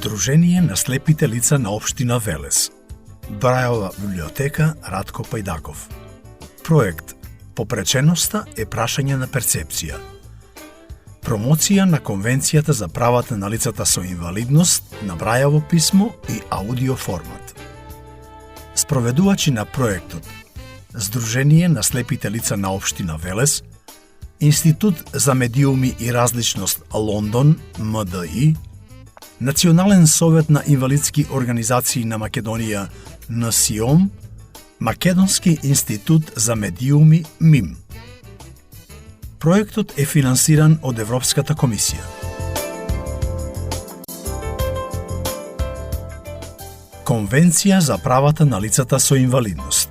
Сдружение на слепите лица на општина Велес. Брајова библиотека Радко Пајдаков. Проект Попреченоста е прашање на перцепција. Промоција на Конвенцијата за правата на лицата со инвалидност на брајаво писмо и аудио формат. Спроведувачи на проектот Сдружение на слепите лица на општина Велес, Институт за медиуми и различност Лондон, МДИ, Национален совет на инвалидски организации на Македонија, НСИОМ, Македонски институт за медиуми, МИМ. Проектот е финансиран од Европската комисија. Конвенција за правата на лицата со инвалидност.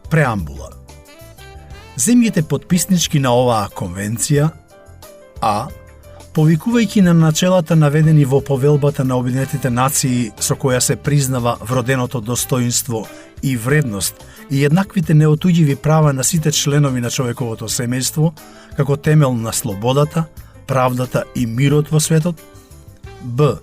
Преамбула. Земјите потписнички на оваа конвенција а. Повикувајќи на начелата наведени во Повелбата на Обединетите нации со која се признава вроденото достоинство и вредност и еднаквите неотуѓиви права на сите членови на човековото семејство, како темел на слободата, правдата и мирот во светот. Б.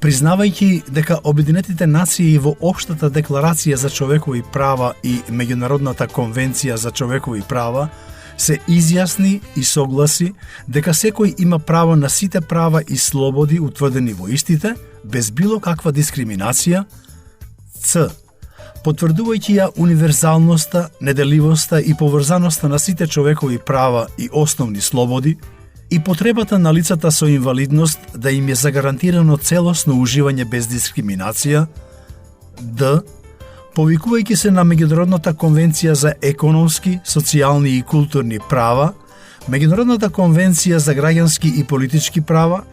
Признавајќи дека Обединетите нации во Општата декларација за човекови права и Меѓународната конвенција за човекови права се изјасни и согласи дека секој има право на сите права и слободи утврдени во истите, без било каква дискриминација. Ц. Потврдувајќи ја универзалноста, неделивоста и поврзаноста на сите човекови права и основни слободи и потребата на лицата со инвалидност да им е загарантирано целосно уживање без дискриминација. Д. Повикувајќи се на Меѓународната конвенција за економски, социјални и културни права, Меѓународната конвенција за граѓански и политички права,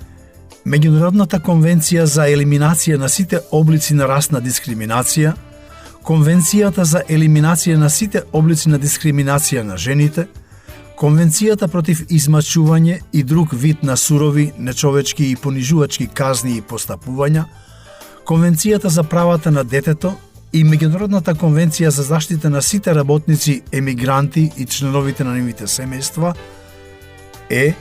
Меѓународната конвенција за елиминација на сите облици на расна дискриминација, Конвенцијата за елиминација на сите облици на дискриминација на жените, Конвенцијата против измачување и друг вид на сурови, нечовечки и понижувачки казни и постапувања, Конвенцијата за правата на детето и Меѓународната конвенција за заштита на сите работници, емигранти и членовите на нивните семејства, е,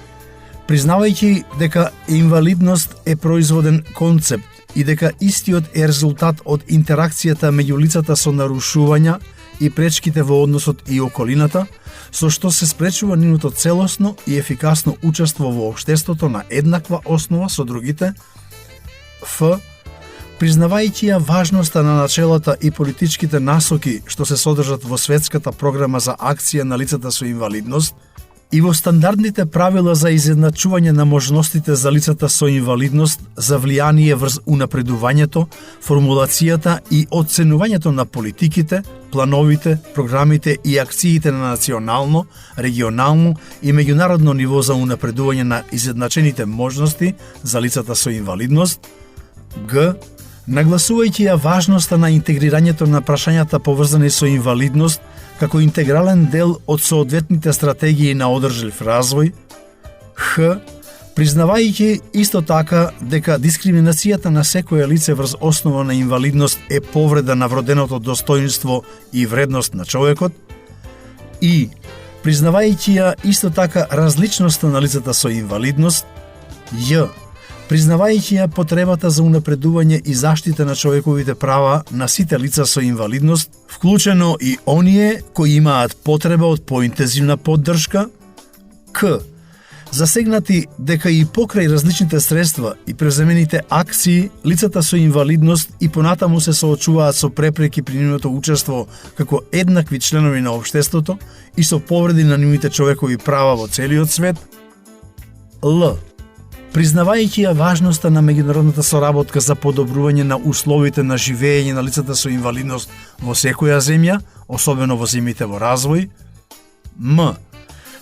признавајќи дека инвалидност е производен концепт и дека истиот е резултат од интеракцијата меѓу лицата со нарушувања и пречките во односот и околината, со што се спречува нивното целосно и ефикасно учество во општеството на еднаква основа со другите. Ф. Признавајќи ја важноста на начелата и политичките насоки што се содржат во Светската програма за акција на лицата со инвалидност и во стандардните правила за изедначување на можностите за лицата со инвалидност за влијание врз унапредувањето, формулацијата и оценувањето на политиките, плановите, програмите и акциите на национално, регионално и меѓународно ниво за унапредување на изедначените можности за лицата со инвалидност. Г. Нагласувајќи ја важноста на интегрирањето на прашањата поврзани со инвалидност како интегрален дел од соодветните стратегии на одржлив развој. Х. Признавајќи исто така дека дискриминацијата на секое лице врз основа на инвалидност е повреда на вроденото достоинство и вредност на човекот. И. Признавајќи ја исто така различноста на лицата со инвалидност. Ј. Признавајќи ја потребата за унапредување и заштита на човековите права на сите лица со инвалидност, вклучено и оние кои имаат потреба од поинтензивна поддршка. К. Засегнати дека и покрај различните средства и преземените акции, лицата со инвалидност и понатаму се соочуваат со препреки при нивното учество како еднакви членови на општеството и со повреди на нивните човекови права во целиот свет. Л. Признавајќи ја важноста на меѓународната соработка за подобрување на условите на живење на лицата со инвалидност во секоја земја, особено во земјите во развој. М.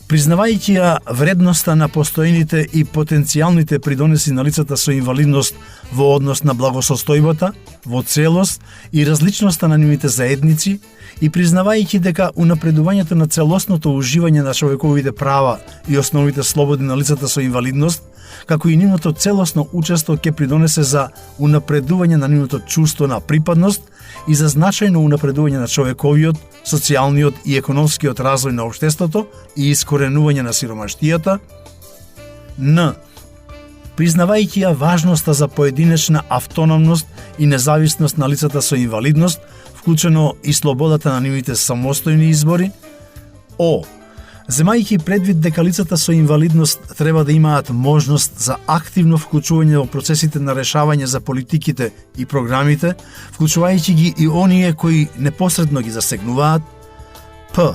Признавајќи ја вредноста на постојните и потенцијалните придонеси на лицата со инвалидност во однос на благосостојбата, во целост и различноста на нивните заедници и признавајќи дека унапредувањето на целосното уживање на човековите права и основните слободи на лицата со инвалидност, како и нивното целосно учество ќе придонесе за унапредување на нивното чувство на припадност и за значајно унапредување на човековиот, социјалниот и економскиот развој на општеството и искоренување на сиромаштијата. Н. признавајќи ја важноста за поединечна автономност и независност на лицата со инвалидност, вклучено и слободата на нивните самостојни избори. О, земајќи предвид дека лицата со инвалидност треба да имаат можност за активно вклучување во процесите на решавање за политиките и програмите, вклучувајќи ги и оние кои непосредно ги засегнуваат. П.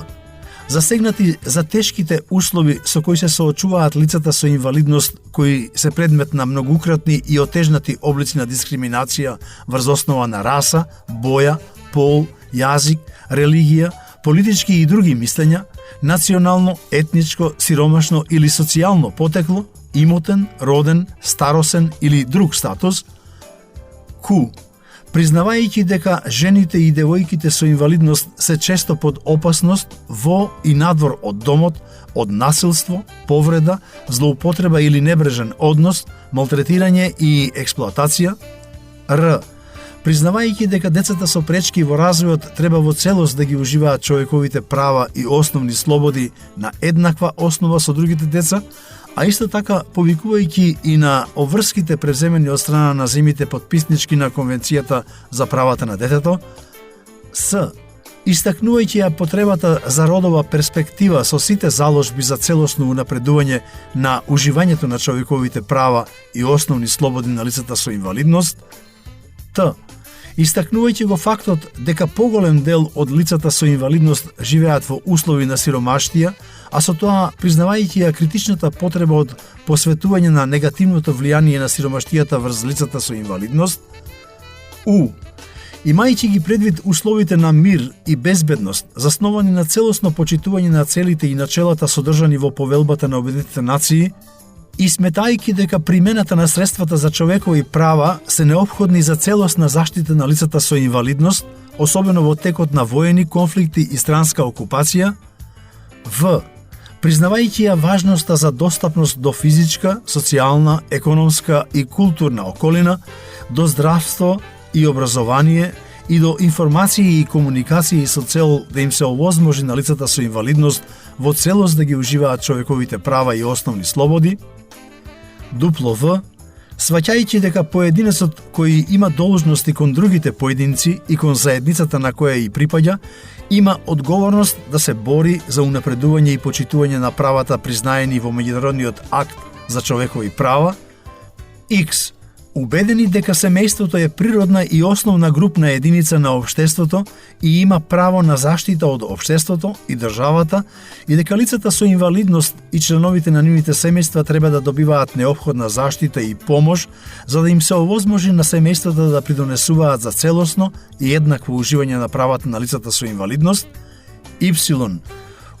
Засегнати за тешките услови со кои се соочуваат лицата со инвалидност, кои се предмет на многократни и отежнати облици на дискриминација врз основа на раса, боја, пол, јазик, религија, политички и други мислења, национално, етничко, сиромашно или социјално потекло, имотен, роден, старосен или друг статус. Q. Признавајќи дека жените и девојките со инвалидност се често под опасност во и надвор од домот, од насилство, повреда, злоупотреба или небрежен однос, малтретирање и експлоатација. Р. Признавајќи дека децата со пречки во развојот треба во целост да ги уживаат човековите права и основни слободи на еднаква основа со другите деца, а исто така повикувајќи и на обврските превземени од страна на земјите потписнички на Конвенцијата за правата на детето. С. Истакнувајќи ја потребата за родова перспектива со сите заложби за целосно унапредување на уживањето на човековите права и основни слободи на лицата со инвалидност. Т. Истакнувајќи го фактот дека поголем дел од лицата со инвалидност живеат во услови на сиромаштија, а со тоа признавајќи ја критичната потреба од посветување на негативното влијание на сиромаштијата врз лицата со инвалидност. У. Имајќи ги предвид условите на мир и безбедност, засновани на целосно почитување на целите и начелата содржани во Повелбата на Обединетите нации, и сметајќи дека примената на средствата за човекови права се неопходни за целосна заштита на лицата со инвалидност, особено во текот на воени конфликти и странска окупација. В. Признавајќи ја важноста за достапност до физичка, социјална, економска и културна околина, до здравство и образование и до информации и комуникации со цел да им се овозможи на лицата со инвалидност во целост да ги уживаат човековите права и основни слободи. Дупло В. Сваќајќи дека поединецот кој има должности кон другите поединци и кон заедницата на која и припаѓа, има одговорност да се бори за унапредување и почитување на правата признаени во меѓународниот акт за човекови права. X. Убедени дека семејството е природна и основна групна единица на општеството и има право на заштита од општеството и државата и дека лицата со инвалидност и членовите на нивните семејства треба да добиваат неопходна заштита и помош за да им се овозможи на семејствата да придонесуваат за целосно и еднакво уживање на правата на лицата со инвалидност. Y.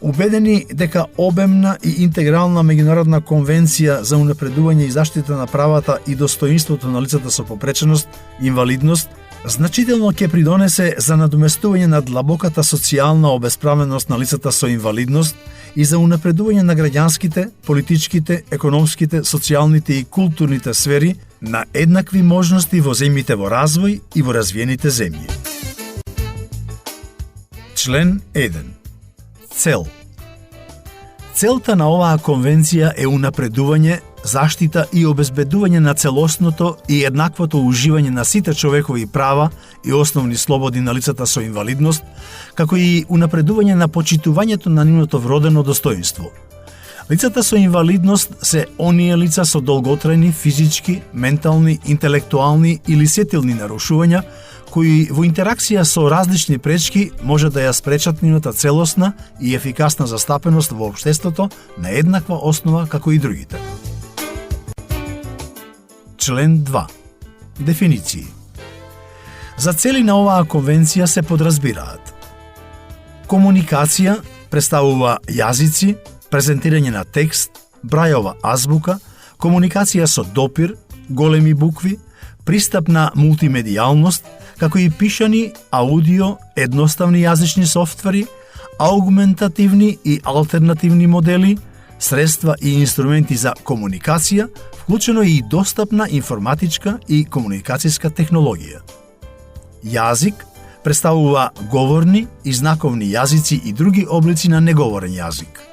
Убедени дека обемна и интегрална меѓународна конвенција за унапредување и заштита на правата и достоинството на лицата со попреченост, инвалидност, значително ќе придонесе за надоместување на длабоката социјална обесправеност на лицата со инвалидност и за унапредување на граѓанските, политичките, економските, социјалните и културните сфери на еднакви можности во земјите во развој и во развиените земји. Член 1. Цел. Целта на оваа конвенција е унапредување, заштита и обезбедување на целосното и еднаквото уживање на сите човекови права и основни слободи на лицата со инвалидност, како и унапредување на почитувањето на нивното вродено достоинство. Лицата со инвалидност се оние лица со долготрајни физички, ментални, интелектуални или сетилни нарушувања, кои во интеракција со различни пречки може да ја спречат нивната целосна и ефикасна застапеност во општеството на еднаква основа како и другите. Член 2. Дефиниции. За цели на оваа конвенција се подразбираат: комуникација представува јазици, презентирање на текст, брајова азбука, комуникација со допир, големи букви, пристап на мултимедијалност, како и пишани, аудио, едноставни јазични софтвери, аугментативни и алтернативни модели, средства и инструменти за комуникација, вклучено и достапна информатичка и комуникацијска технологија. Јазик представува говорни и знаковни јазици и други облици на неговорен јазик.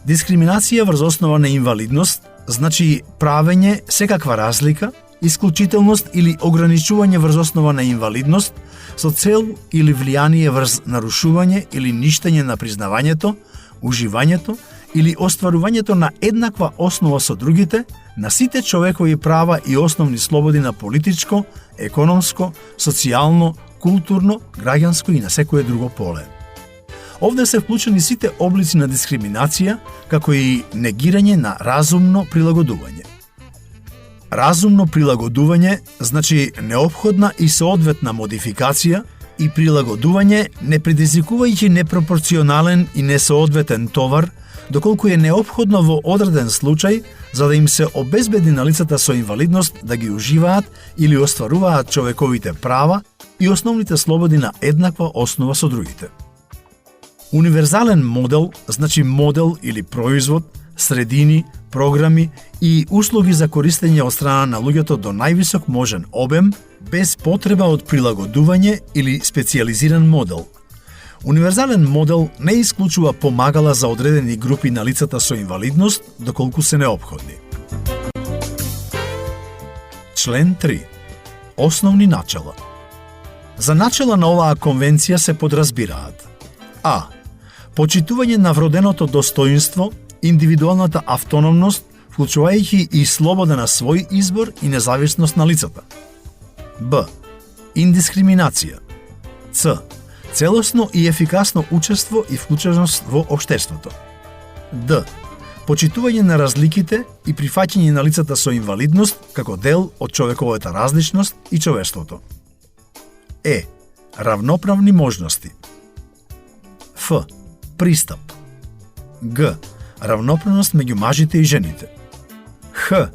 Дискриминација врз основа на инвалидност значи правење секаква разлика, исклучителност или ограничување врз основа на инвалидност со цел или влијание врз нарушување или ништење на признавањето, уживањето или остварувањето на еднаква основа со другите, на сите човекови права и основни слободи на политичко, економско, социјално, културно, граѓанско и на секое друго поле. Овде се вклучени сите облици на дискриминација, како и негирање на разумно прилагодување. Разумно прилагодување значи неопходна и соодветна модификација и прилагодување не предизвикувајќи непропорционален и несоодветен товар, доколку е неопходно во одреден случај за да им се обезбеди на лицата со инвалидност да ги уживаат или остваруваат човековите права и основните слободи на еднаква основа со другите. Универзален модел значи модел или производ, средини, програми и услуги за користење од страна на луѓето до највисок можен обем, без потреба од прилагодување или специјализиран модел. Универзален модел не исклучува помагала за одредени групи на лицата со инвалидност, доколку се неопходни. Член 3. Основни начела. За начела на оваа конвенција се подразбираат: а. Почитување на вроденото достоинство, индивидуалната автономност, вклучувајќи и слобода на свој избор и независност на лицата. б. Индискриминација. ц. Целосно и ефикасно учество и вклученост во општеството. д. Почитување на разликите и прифаќање на лицата со инвалидност како дел од човековата различност и човештвото. е. Равноправни можности. ф. Пристап. г. Равноправност меѓу мажите и жените. х.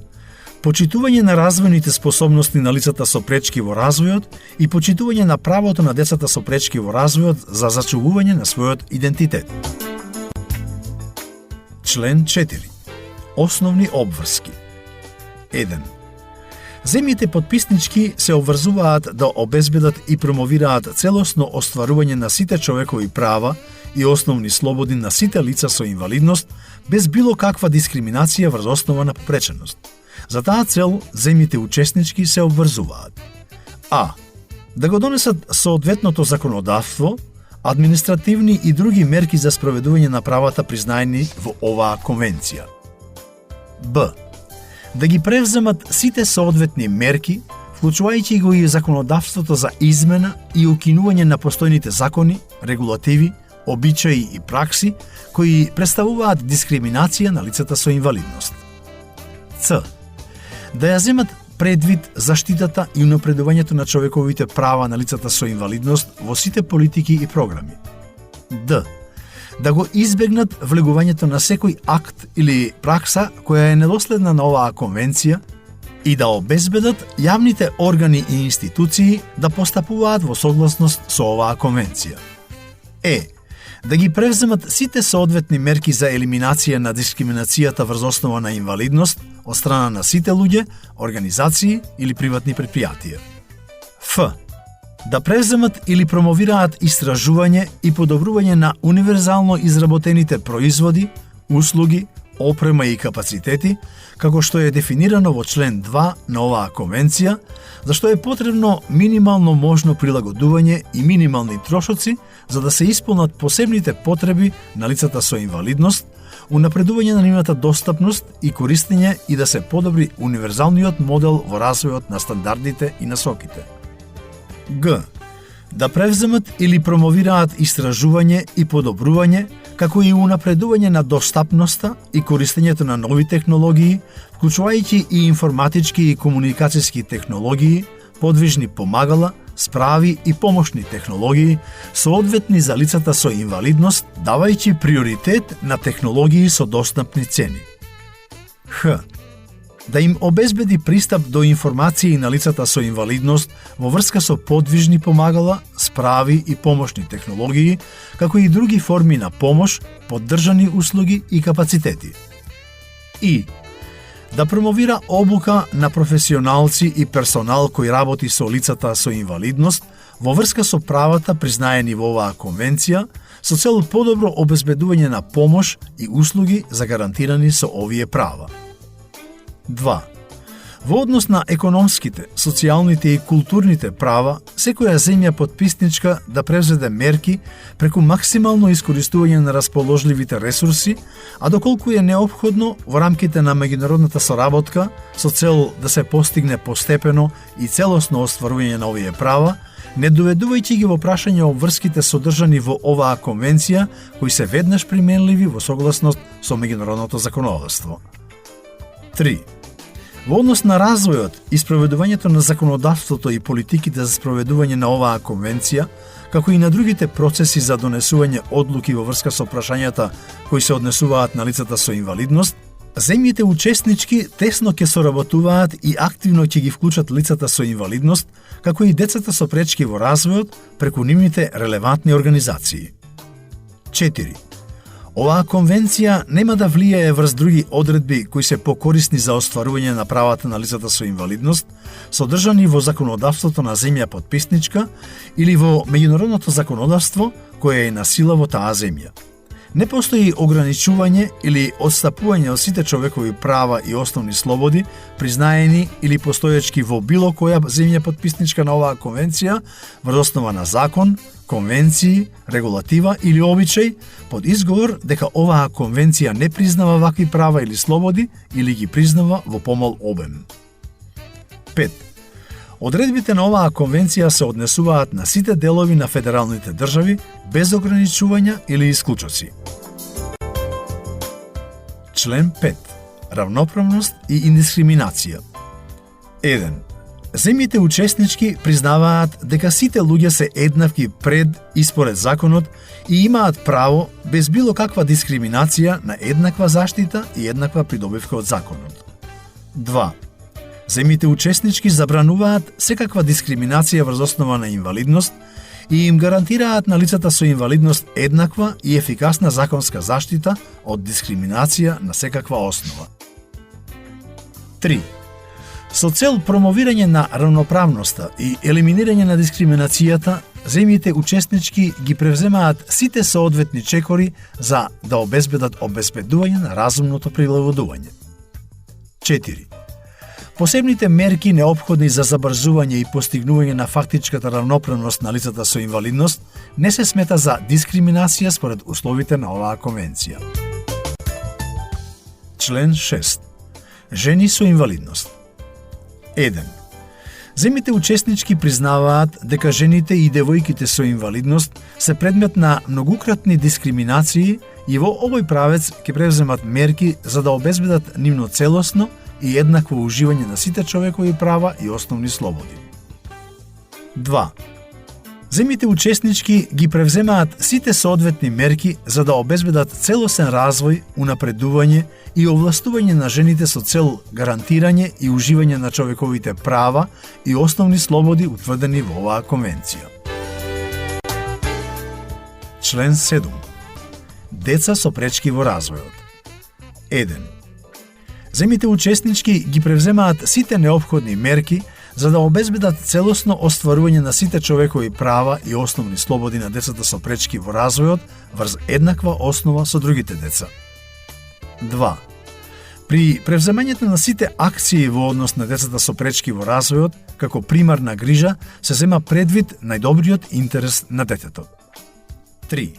Почитување на развојните способности на лицата со пречки во развојот и почитување на правото на децата со пречки во развојот за зачувување на својот идентитет. Член 4. Основни обврски. 1. Земјите потписнички се обврзуваат да обезбедат и промовираат целосно остварување на сите човекови права и основни слободи на сите лица со инвалидност без било каква дискриминација врз основа на попреченост. За таа цел, земјите учеснички се обврзуваат: а. Да го донесат соодветното законодавство, административни и други мерки за спроведување на правата признаени во оваа конвенција. б. Да ги превземат сите соодветни мерки, вклучувајќи го и законодавството за измена и укинување на постојните закони, регулативи, обичаи и пракси кои представуваат дискриминација на лицата со инвалидност. Ц. Да ја земат предвид заштитата и унапредувањето на човековите права на лицата со инвалидност во сите политики и програми. Д. Да го избегнат влегувањето на секој акт или пракса која е недоследна на оваа конвенција и да обезбедат јавните органи и институции да постапуваат во согласност со оваа конвенција. Е. Да ги превземат сите соодветни мерки за елиминација на дискриминацијата врз основа на инвалидност од страна на сите луѓе, организации или приватни предпријатија. Ф. Да превземат или промовираат истражување и подобрување на универзално изработените производи, услуги, опрема и капацитети, како што е дефинирано во член 2 на оваа конвенција, зашто е потребно минимално можно прилагодување и минимални трошоци за да се исполнат посебните потреби на лицата со инвалидност, унапредување на нивната достапност и користење и да се подобри универзалниот модел во развојот на стандардите и насоките. Г. Да превземат или промовираат истражување и подобрување, како и унапредување на достапноста и користењето на нови технологии, вклучувајќи и информатички и комуникацијски технологии, подвижни помагала, справи и помошни технологии, соодветни за лицата со инвалидност, давајќи приоритет на технологии со достапни цени. Х. Да им обезбеди пристап до информации на лицата со инвалидност во врска со подвижни помагала, справи и помошни технологии, како и други форми на помош, поддржани услуги и капацитети. И да промовира обука на професионалци и персонал кој работи со лицата со инвалидност во врска со правата признаени во оваа конвенција, со цел подобро обезбедување на помош и услуги загарантирани со овие права. 2. Во однос на економските, социјалните и културните права, секоја земја потписничка да превзеде мерки преку максимално искористување на расположливите ресурси, а доколку е неопходно во рамките на меѓународната соработка со цел да се постигне постепено и целосно остварување на овие права, не доведувајќи ги во прашање обврските содржани во оваа конвенција, кои се веднаш применливи во согласност со меѓународното законодавство. 3. Во однос на развојот и спроведувањето на законодавството и политиките за спроведување на оваа конвенција, како и на другите процеси за донесување одлуки во врска со прашањата кои се однесуваат на лицата со инвалидност, земјите учеснички тесно ќе соработуваат и активно ќе ги вклучат лицата со инвалидност, како и децата со пречки во развојот преку нивните релевантни организации. 4. Оваа конвенција нема да влијае врз други одредби кои се покорисни за остварување на правата на лицата со инвалидност, содржани во законодавството на земја потписничка или во меѓународното законодавство кое е на сила во таа земја. Не постои ограничување или отстапување од сите човекови права и основни слободи, признаени или постоечки во било која земја потписничка на оваа конвенција, врз основа на закон, конвенции, регулатива или обичај, под изговор дека оваа конвенција не признава вакви права или слободи или ги признава во помал обем. 5. Одредбите на оваа конвенција се однесуваат на сите делови на федералните држави без ограничувања или исклучоци. Член 5. Равноправност и индискриминација. 1. Земјите учеснички признаваат дека сите луѓе се еднакви пред и според законот и имаат право без било каква дискриминација на еднаква заштита и еднаква придобивка од законот. 2. Земјите учеснички забрануваат секаква дискриминација врз основа на инвалидност и им гарантираат на лицата со инвалидност еднаква и ефикасна законска заштита од дискриминација на секаква основа. 3. Со цел промовирање на равноправноста и елиминирање на дискриминацијата, земјите учеснички ги превземаат сите соодветни чекори за да обезбедат обезбедување на разумното прилагодување. 4. Посебните мерки неопходни за забрзување и постигнување на фактичката равноправност на лицата со инвалидност не се смета за дискриминација според условите на оваа конвенција. Член 6. Жени со инвалидност. 1. Земјите учеснички признаваат дека жените и девојките со инвалидност се предмет на многукратни дискриминации и во овој правец ќе превземат мерки за да обезбедат нивно целосно и еднакво уживање на сите човекови права и основни слободи. 2. Земјите учеснички ги превземаат сите соодветни мерки за да обезбедат целосен развој, унапредување и овластување на жените со цел гарантирање и уживање на човековите права и основни слободи утврдени во оваа конвенција. Член 7. Деца со пречки во развојот. 1. Земјите учеснички ги превземаат сите неопходни мерки за да обезбедат целосно остварување на сите човекови права и основни слободи на децата со пречки во развојот врз еднаква основа со другите деца. 2. При превземањето на сите акции во однос на децата со пречки во развојот, како примарна грижа, се зема предвид најдобриот интерес на детето. 3.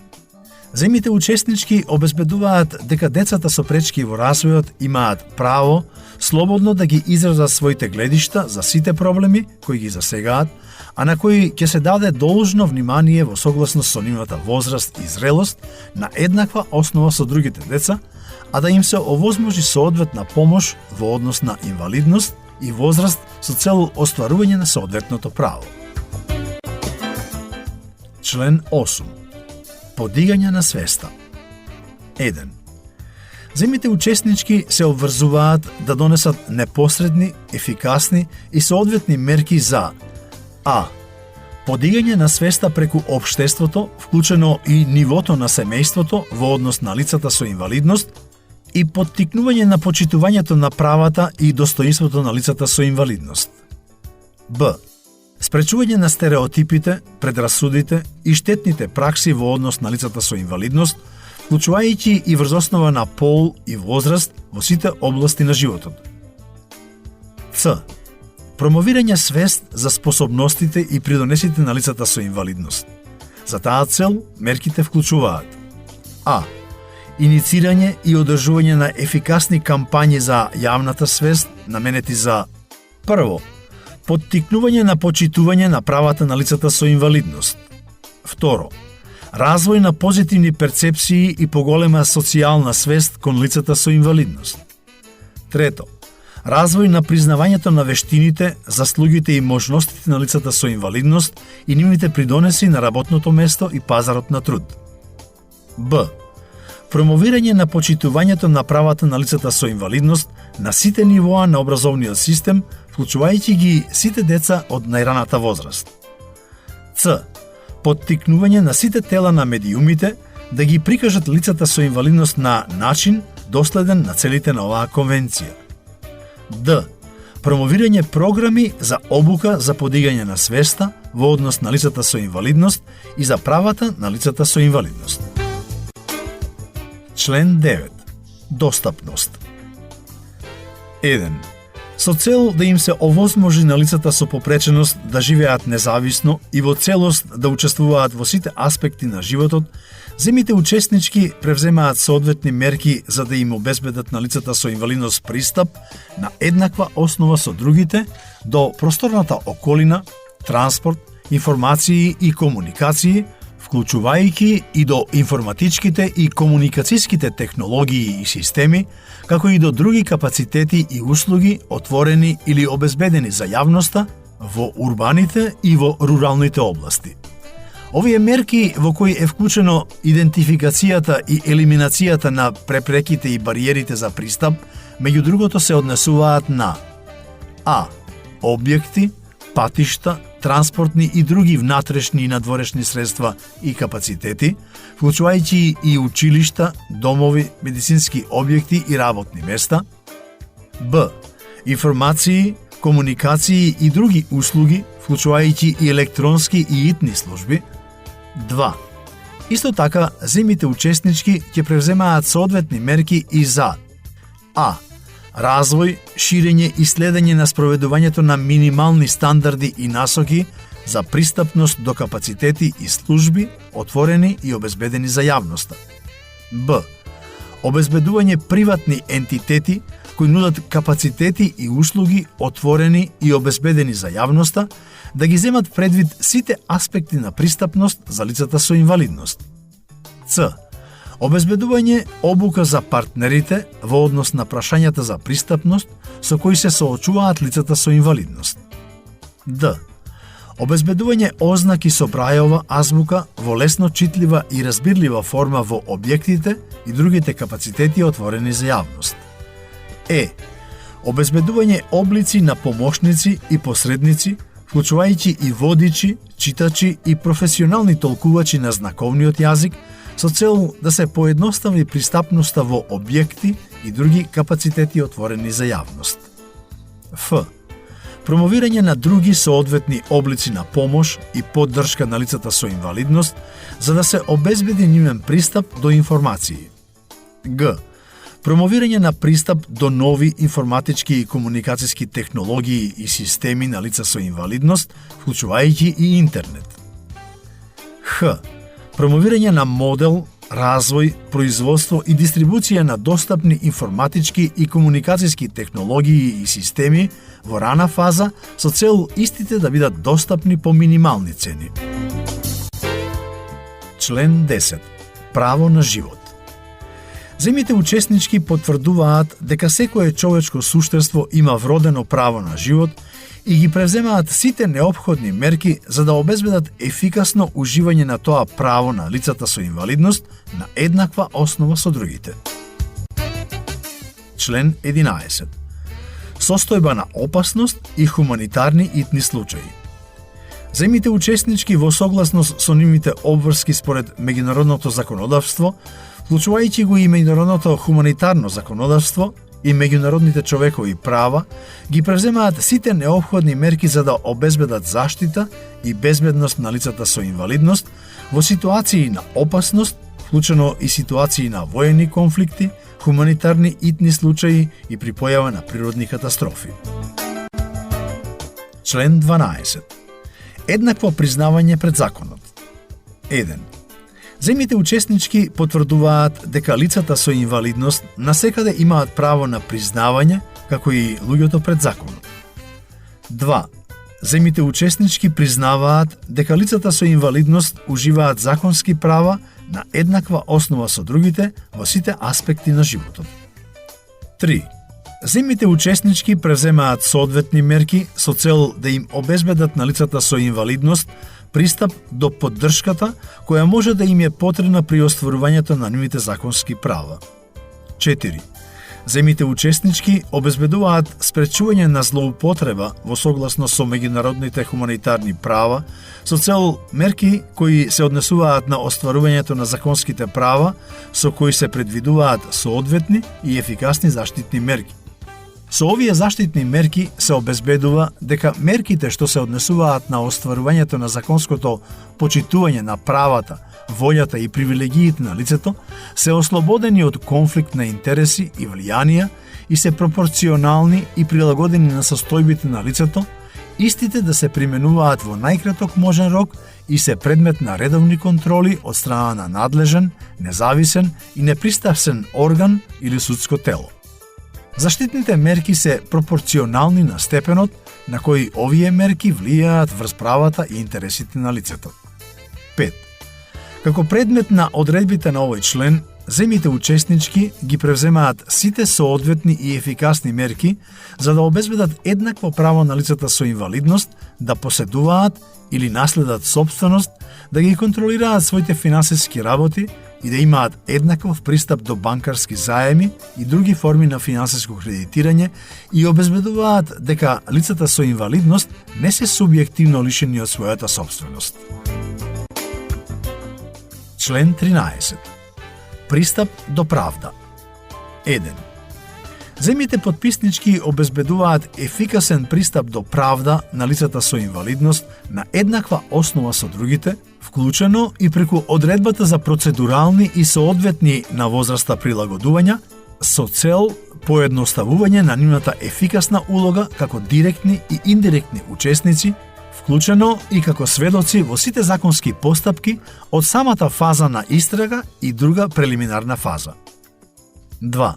Земјите учеснички обезбедуваат дека децата со пречки во развојот имаат право слободно да ги изразат своите гледишта за сите проблеми кои ги засегаат, а на кои ќе се даде должно внимание во согласност со нивната возраст и зрелост на еднаква основа со другите деца, а да им се овозможи соодветна помош во однос на инвалидност и возраст со цел остварување на соодветното право. Член 8. Подигање на свеста. 1. Земјите учеснички се обврзуваат да донесат непосредни, ефикасни и соодветни мерки за а. Подигање на свеста преку општеството, вклучено и нивото на семејството во однос на лицата со инвалидност и поттикнување на почитувањето на правата и достоинството на лицата со инвалидност. Б. Спречување на стереотипите, предрасудите и штетните пракси во однос на лицата со инвалидност, вклучувајќи и врз основа на пол и возраст во сите области на животот. Ц. Промовирање свест за способностите и придонесите на лицата со инвалидност. За таа цел, мерките вклучуваат: А. Иницирање и одржување на ефикасни кампањи за јавната свест, наменети за: прво, поттикнување на почитување на правата на лицата со инвалидност. Второ, развој на позитивни перцепции и поголема социјална свест кон лицата со инвалидност. Трето, развој на признавањето на вештините, заслугите и можностите на лицата со инвалидност и нивните придонеси на работното место и пазарот на труд. Б. Промовирање на почитувањето на правата на лицата со инвалидност на сите нивоа на образовниот систем, вклучувајќи ги сите деца од најраната возраст. Ц. Поттикнување на сите тела на медиумите да ги прикажат лицата со инвалидност на начин доследен на целите на оваа конвенција. Д. Промовирање програми за обука за подигање на свеста во однос на лицата со инвалидност и за правата на лицата со инвалидност. Член 9. Достапност. 1. Со цел да им се овозможи на лицата со попреченост да живеат независно и во целост да учествуваат во сите аспекти на животот, земите учеснички превземаат соодветни мерки за да им обезбедат на лицата со инвалидност пристап на еднаква основа со другите до просторната околина, транспорт, информации и комуникации, вклучувајќи и до информатичките и комуникацијските технологии и системи, како и до други капацитети и услуги отворени или обезбедени за јавноста во урбаните и во руралните области. Овие мерки во кои е вклучено идентификацијата и елиминацијата на препреките и бариерите за пристап, меѓу другото се однесуваат на: А. Објекти, патишта, транспортни и други внатрешни и надворешни средства и капацитети, вклучувајќи и училишта, домови, медицински објекти и работни места. Б. Информации, комуникации и други услуги, вклучувајќи и електронски и итни служби. 2. Исто така, земите учеснички ќе превземаат соодветни мерки и за: А. Развој, ширење и следење на спроведувањето на минимални стандарди и насоки за пристапност до капацитети и служби, отворени и обезбедени за јавноста. Б. Обезбедување приватни ентитети кои нудат капацитети и услуги отворени и обезбедени за јавноста, да ги земат предвид сите аспекти на пристапност за лицата со инвалидност. Ц. Обезбедување обука за партнерите во однос на прашањата за пристапност со кои се соочуваат лицата со инвалидност. Д. Обезбедување ознаки со Брајова азбука во лесно читлива и разбирлива форма во објектите и другите капацитети отворени за јавност. Е. Обезбедување облици на помошници и посредници, вклучувајќи и водичи, читачи и професионални толкувачи на знаковниот јазик, со цел да се поедностави пристапноста во објекти и други капацитети отворени за јавност. Ф. Промовирање на други соодветни облици на помош и поддршка на лицата со инвалидност, за да се обезбеди нивен пристап до информации. Г. Промовирање на пристап до нови информатички и комуникацијски технологии и системи на лица со инвалидност, вклучувајќи и интернет. Х. Промовирање на модел, развој, производство и дистрибуција на достапни информатички и комуникацијски технологии и системи во рана фаза со цел истите да бидат достапни по минимални цени. Член 10. Право на живот. Земите учеснички потврдуваат дека секое човечко суштество има вродено право на живот и ги превземаат сите неопходни мерки за да обезбедат ефикасно уживање на тоа право на лицата со инвалидност на еднаква основа со другите. Член 11. Состојба на опасност и хуманитарни итни случаи. Земите учеснички во согласност со нивните обврски според меѓународното законодавство, вклучувајќи го и меѓународното хуманитарно законодавство и меѓународните човекови права, ги превземаат сите неопходни мерки за да обезбедат заштита и безбедност на лицата со инвалидност во ситуации на опасност, вклучено и ситуации на воени конфликти, хуманитарни итни случаи и при појава на природни катастрофи. Член 12. Еднакво признавање пред законот. 1. Земјите учеснички потврдуваат дека лицата со инвалидност насекаде имаат право на признавање, како и луѓето пред законот. 2. Земјите учеснички признаваат дека лицата со инвалидност уживаат законски права на еднаква основа со другите во сите аспекти на животот. 3. Земјите учеснички превземаат соодветни мерки со цел да им обезбедат на лицата со инвалидност пристап до поддршката која може да им е потребна при остварувањето на нивните законски права. 4. Земјите учеснички обезбедуваат спречување на злоупотреба во согласно со меѓународните хуманитарни права со цел мерки кои се однесуваат на остварувањето на законските права со кои се предвидуваат соодветни и ефикасни заштитни мерки. Со овие заштитни мерки се обезбедува дека мерките што се однесуваат на остварувањето на законското почитување на правата, волјата и привилегиите на лицето се ослободени од конфликт на интереси и влијанија и се пропорционални и прилагодени на состојбите на лицето, истите да се применуваат во најкраток можен рок и се предмет на редовни контроли од страна на надлежен, независен и непристрасен орган или судско тело. Заштитните мерки се пропорционални на степенот на кој овие мерки влијаат врз правата и интересите на лицето. 5. Како предмет на одредбите на овој член, земјите учеснички ги превземаат сите соодветни и ефикасни мерки за да обезбедат еднакво право на лицата со инвалидност да поседуваат или наследат собственост, да ги контролираат своите финансиски работи и да имаат еднаков пристап до банкарски заеми и други форми на финансиско кредитирање и обезбедуваат дека лицата со инвалидност не се субјективно лишени од својата собственост. Член 13. Пристап до правда. 1. Земјите потписнички обезбедуваат ефикасен пристап до правда на лицата со инвалидност на еднаква основа со другите, вклучено и преку одредбата за процедурални и соодветни на возраста прилагодувања, со цел поедноставување на нивната ефикасна улога како директни и индиректни учесници, вклучено и како сведоци во сите законски постапки од самата фаза на истрага и друга прелиминарна фаза. 2.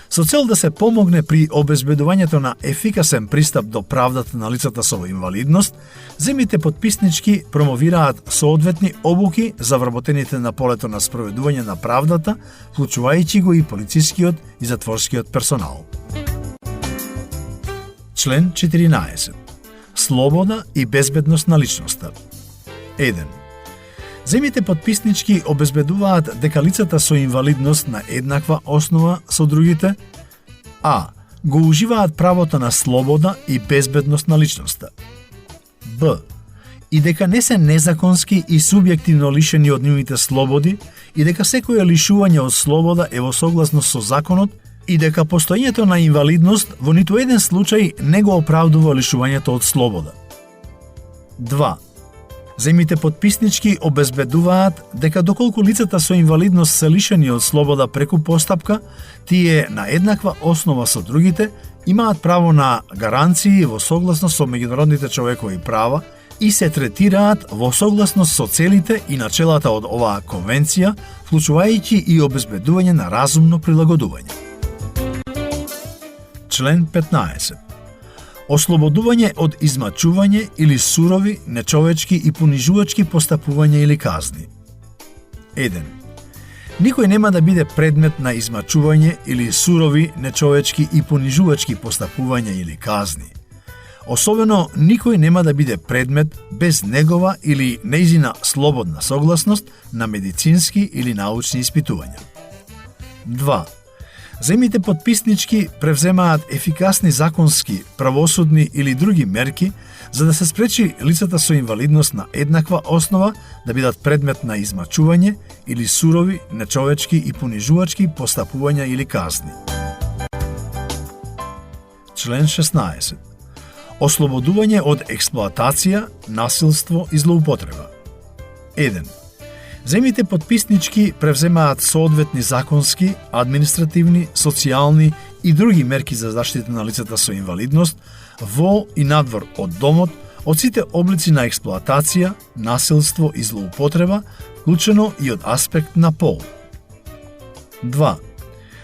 Со цел да се помогне при обезбедувањето на ефикасен пристап до правдата на лицата со инвалидност, земјите потписнички промовираат соодветни обуки за вработените на полето на спроведување на правдата, вклучувајќи го и полицискиот и затворскиот персонал. Член 14. Слобода и безбедност на личноста. 1. Земјите потписнички обезбедуваат дека лицата со инвалидност на еднаква основа со другите а. го уживаат правото на слобода и безбедност на личноста, б. и дека не се незаконски и субјективно лишени од нивните слободи и дека секое лишување од слобода е во согласност со законот и дека постоењето на инвалидност во ниту еден случај не го оправдува лишувањето од слобода. 2. Земјите потписнички обезбедуваат дека доколку лицата со инвалидност се лишени од слобода преку постапка, тие на еднаква основа со другите имаат право на гаранции во согласност со меѓународните човекови права и се третираат во согласност со целите и начелата од оваа конвенција, вклучувајќи и обезбедување на разумно прилагодување. Член 15. Ослободување од измачување или сурови, нечовечки и понижувачки постапувања или казни. 1. Никој нема да биде предмет на измачување или сурови, нечовечки и понижувачки постапувања или казни. Особено, никој нема да биде предмет без негова или нејзина слободна согласност на медицински или научни испитувања. 2. Земјите потписнички превземаат ефикасни законски, правосудни или други мерки за да се спречи лицата со инвалидност на еднаква основа да бидат предмет на измачување или сурови, нечовечки и понижувачки постапувања или казни. Член 16. Ослободување од експлоатација, насилство и злоупотреба. 1. Земјите потписнички превземаат соодветни законски, административни, социјални и други мерки за заштита на лицата со инвалидност во и надвор од домот, од сите облици на експлоатација, насилство и злоупотреба, вклучено и од аспект на пол. 2.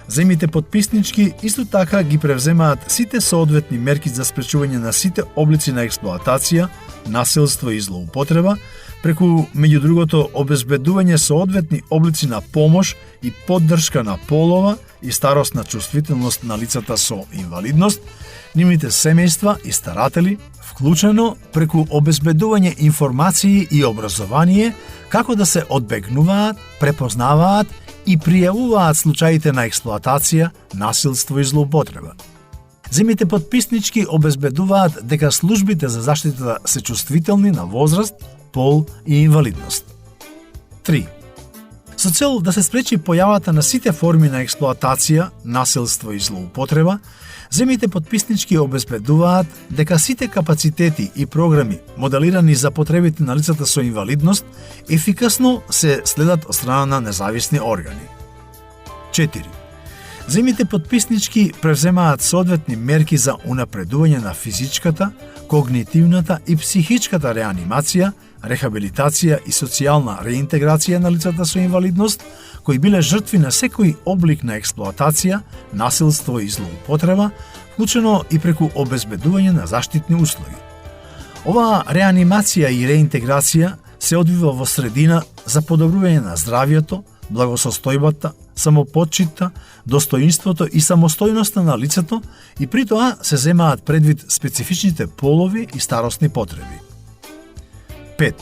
Земјите потписнички исто така ги превземаат сите соодветни мерки за спречување на сите облици на експлоатација, насилство и злоупотреба, преку, меѓу другото, обезбедување соодветни облици на помош и поддршка на полова и старосна чувствителност на лицата со инвалидност, нивните семејства и старатели, вклучено преку обезбедување информации и образование како да се одбегнуваат, препознаваат и пријавуваат случаите на експлоатација, насилство и злоупотреба. Земјите потписнички обезбедуваат дека службите за заштита се чувствителни на возраст, пол и инвалидност. 3. Со цел да се спречи појавата на сите форми на експлоатација, насилство и злоупотреба, земјите потписнички обезбедуваат дека сите капацитети и програми моделирани за потребите на лицата со инвалидност ефикасно се следат од страна на независни органи. 4. Земјите потписнички превземаат соодветни мерки за унапредување на физичката, когнитивната и психичката реанимација, рехабилитација и социјална реинтеграција на лицата со инвалидност, кои биле жртви на секој облик на експлоатација, насилство и злоупотреба, вклучено и преку обезбедување на заштитни услуги. Оваа реанимација и реинтеграција се одвива во средина за подобрување на здравјето, благосостојбата, самопотчитта, достоинството и самостојноста на лицето и при тоа се земаат предвид специфичните полови и старосни потреби. 5.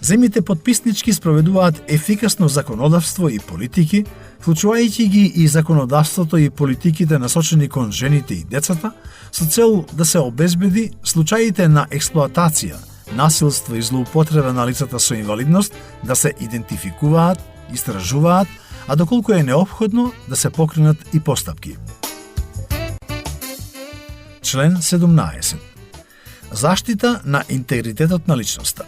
Земјите потписнички спроведуваат ефикасно законодавство и политики, вклучувајќи ги и законодавството и политиките насочени кон жените и децата, со цел да се обезбеди случаите на експлоатација, насилство и злоупотреба на лицата со инвалидност да се идентификуваат, истражуваат, а доколку е неопходно да се покренат и постапки. Член 17. Заштита на интегритетот на личноста.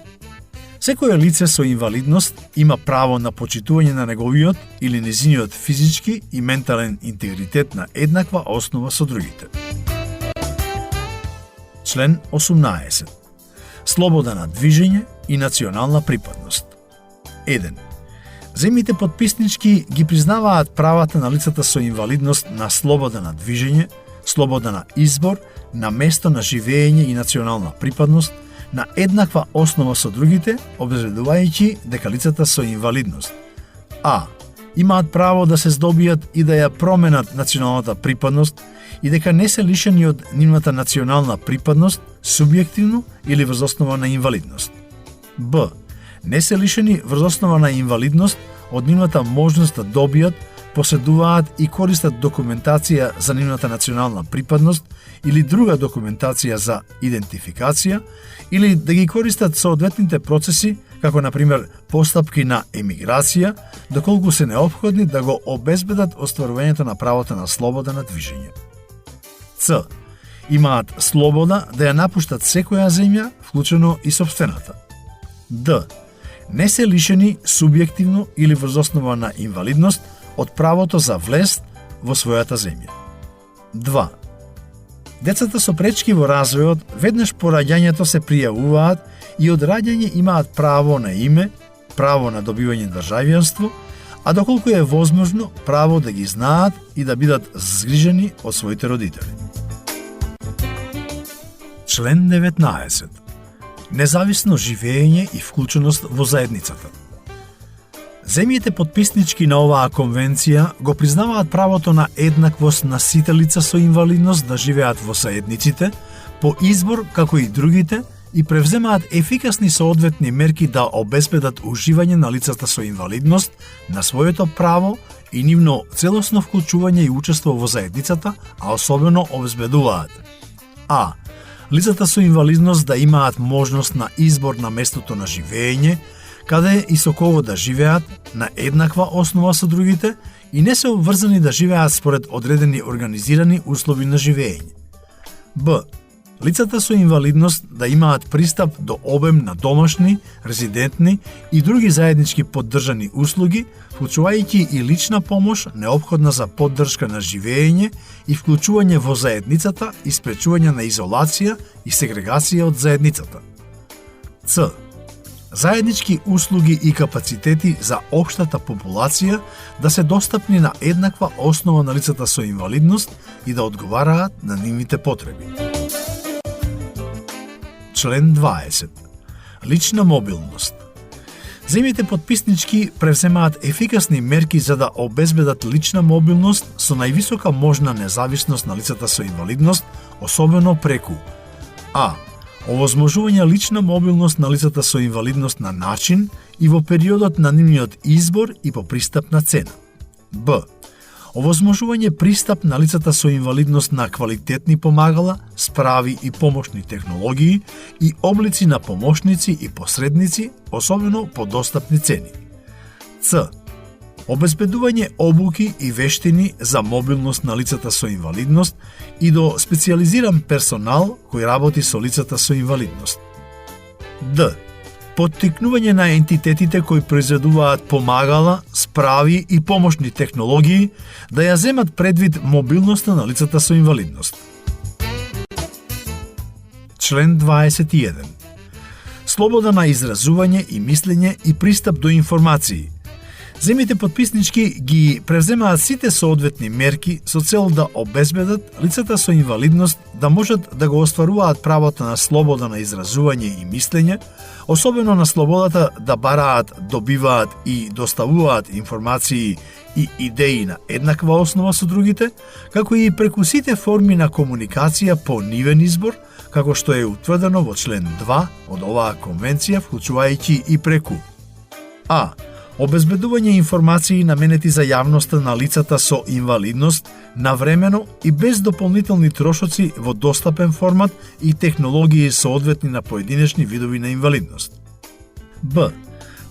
Секое лице со инвалидност има право на почитување на неговиот или незиниот физички и ментален интегритет на еднаква основа со другите. Член 18. Слобода на движење и национална припадност. 1. Земјите потписнички ги признаваат правата на лицата со инвалидност на слобода на движење, слобода на избор, на место на живење и национална припадност, на еднаква основа со другите, обезбедувајќи дека лицата со инвалидност а. имаат право да се здобијат и да ја променат националната припадност и дека не се лишени од нивната национална припадност субјективно или врз основа на инвалидност. б. Не се лишени врз основа на инвалидност од нивната можност да добијат, поседуваат и користат документација за нивната национална припадност или друга документација за идентификација, или да ги користат соодветните процеси, како на пример постапки на емиграција, доколку се неопходни да го обезбедат остварувањето на правото на слобода на движење. Ц. Имаат слобода да ја напуштат секоја земја, вклучено и сопствената. Д. Не се лишени субјективно или врз основа на инвалидност од правото за влез во својата земја. 2. Децата со пречки во развојот веднаш по раѓањето се пријавуваат и од раѓање имаат право на име, право на добивање државјанство, а доколку е возможно, право да ги знаат и да бидат згрижени од своите родители. Член 19. Независно живење и вклученост во заедницата. Земјите потписнички на оваа конвенција го признаваат правото на еднаквост на сите лица со инвалидност да живеат во заедниците, по избор како и другите, и превземаат ефикасни соодветни мерки да обезбедат уживање на лицата со инвалидност на своето право и нивно целосно вклучување и учество во заедницата, а особено обезбедуваат а. Лицата со инвалидност да имаат можност на избор на местото на живење, каде и со кого да живеат на еднаква основа со другите и не се обврзани да живеат според одредени организирани услови на живење. Б. лицата со инвалидност да имаат пристап до обем на домашни, резидентни и други заеднички поддржани услуги, вклучувајќи и лична помош неопходна за поддршка на живење и вклучување во заедницата и спречување на изолација и сегрегација од заедницата. Ц. Заеднички услуги и капацитети за општата популација да се достапни на еднаква основа на лицата со инвалидност и да одговараат на нивните потреби. Член 20. Лична мобилност. Земјите потписнички превземаат ефикасни мерки за да обезбедат лична мобилност со највисока можна независност на лицата со инвалидност, особено преку а. овозможување лична мобилност на лицата со инвалидност на начин и во периодот на нивниот избор и по пристапна цена. Б. Овозможување пристап на лицата со инвалидност на квалитетни помагала, справи и помошни технологии и облици на помошници и посредници, особено по достапни цени. Ц. Обезбедување обуки и вештини за мобилност на лицата со инвалидност и до специјализиран персонал кој работи со лицата со инвалидност. Д. Поттикнување на ентитетите кои произведуваат помагала, справи и помошни технологии да ја земат предвид мобилноста на лицата со инвалидност. Член 21. Слобода на изразување и мислење и пристап до информации. Земјите потписнички ги превземаат сите соодветни мерки со цел да обезбедат лицата со инвалидност да можат да го остваруваат правото на слобода на изразување и мислење, особено на слободата да бараат, добиваат и доставуваат информации и идеи на еднаква основа со другите, како и преку сите форми на комуникација по нивен избор, како што е утврдено во член 2 од оваа конвенција, вклучувајќи и преку а. Обезбедување информации наменети за јавноста на лицата со инвалидност навремено и без дополнителни трошоци во достапен формат и технологии соодветни на поединечни видови на инвалидност. Б.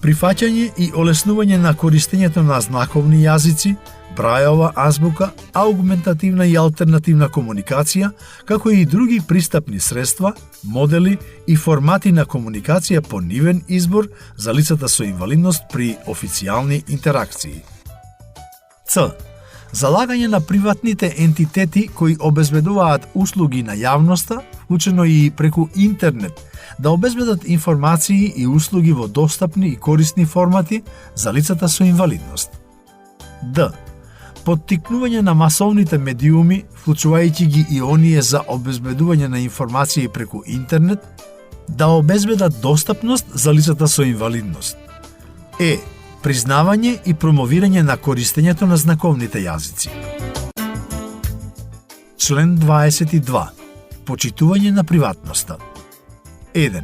Прифаќање и олеснување на користењето на знаковни јазици, брајова азбука, аугментативна и алтернативна комуникација, како и други пристапни средства, модели и формати на комуникација по нивен избор за лицата со инвалидност при официјални интеракции. Ц. Залагање на приватните ентитети кои обезбедуваат услуги на јавноста, вклучено и преку интернет, да обезбедат информации и услуги во достапни и корисни формати за лицата со инвалидност. Д. Поттикнување на масовните медиуми, вклучувајќи ги и оние за обезбедување на информации преку интернет, да обезбедат достапност за лицата со инвалидност. Е. Признавање и промовирање на користењето на знаковните јазици. Член 22. Почитување на приватноста. 1.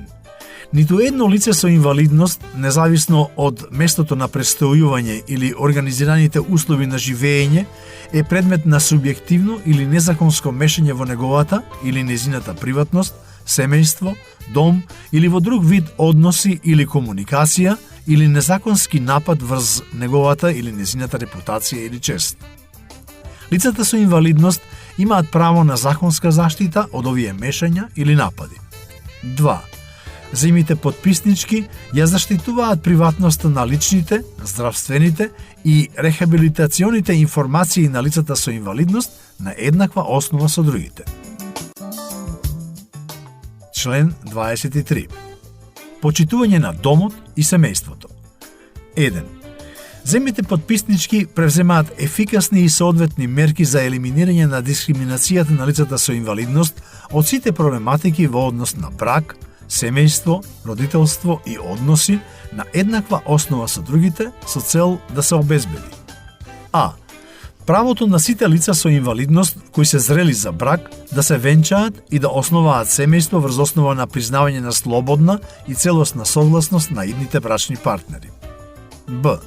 Ниту едно лице со инвалидност, независно од местото на престојување или организираните услови на живење, е предмет на субјективно или незаконско мешање во неговата или незината приватност, семејство, дом или во друг вид односи или комуникација или незаконски напад врз неговата или незината репутација или чест. Лицата со инвалидност имаат право на законска заштита од овие мешања или напади. 2. Земјите потписнички ја заштитуваат приватноста на личните, здравствените и рехабилитационите информации на лицата со инвалидност на еднаква основа со другите. Член 23. Почитување на домот и семејството. 1. Земјите потписнички превземаат ефикасни и соодветни мерки за елиминирање на дискриминацијата на лицата со инвалидност од сите проблематики во однос на брак, семејство, родителство и односи на еднаква основа со другите со цел да се обезбеди а. Правото на сите лица со инвалидност кои се зрели за брак да се венчаат и да основаат семејство врз основа на признавање на слободна и целосна согласност на идните брачни партнери. Б.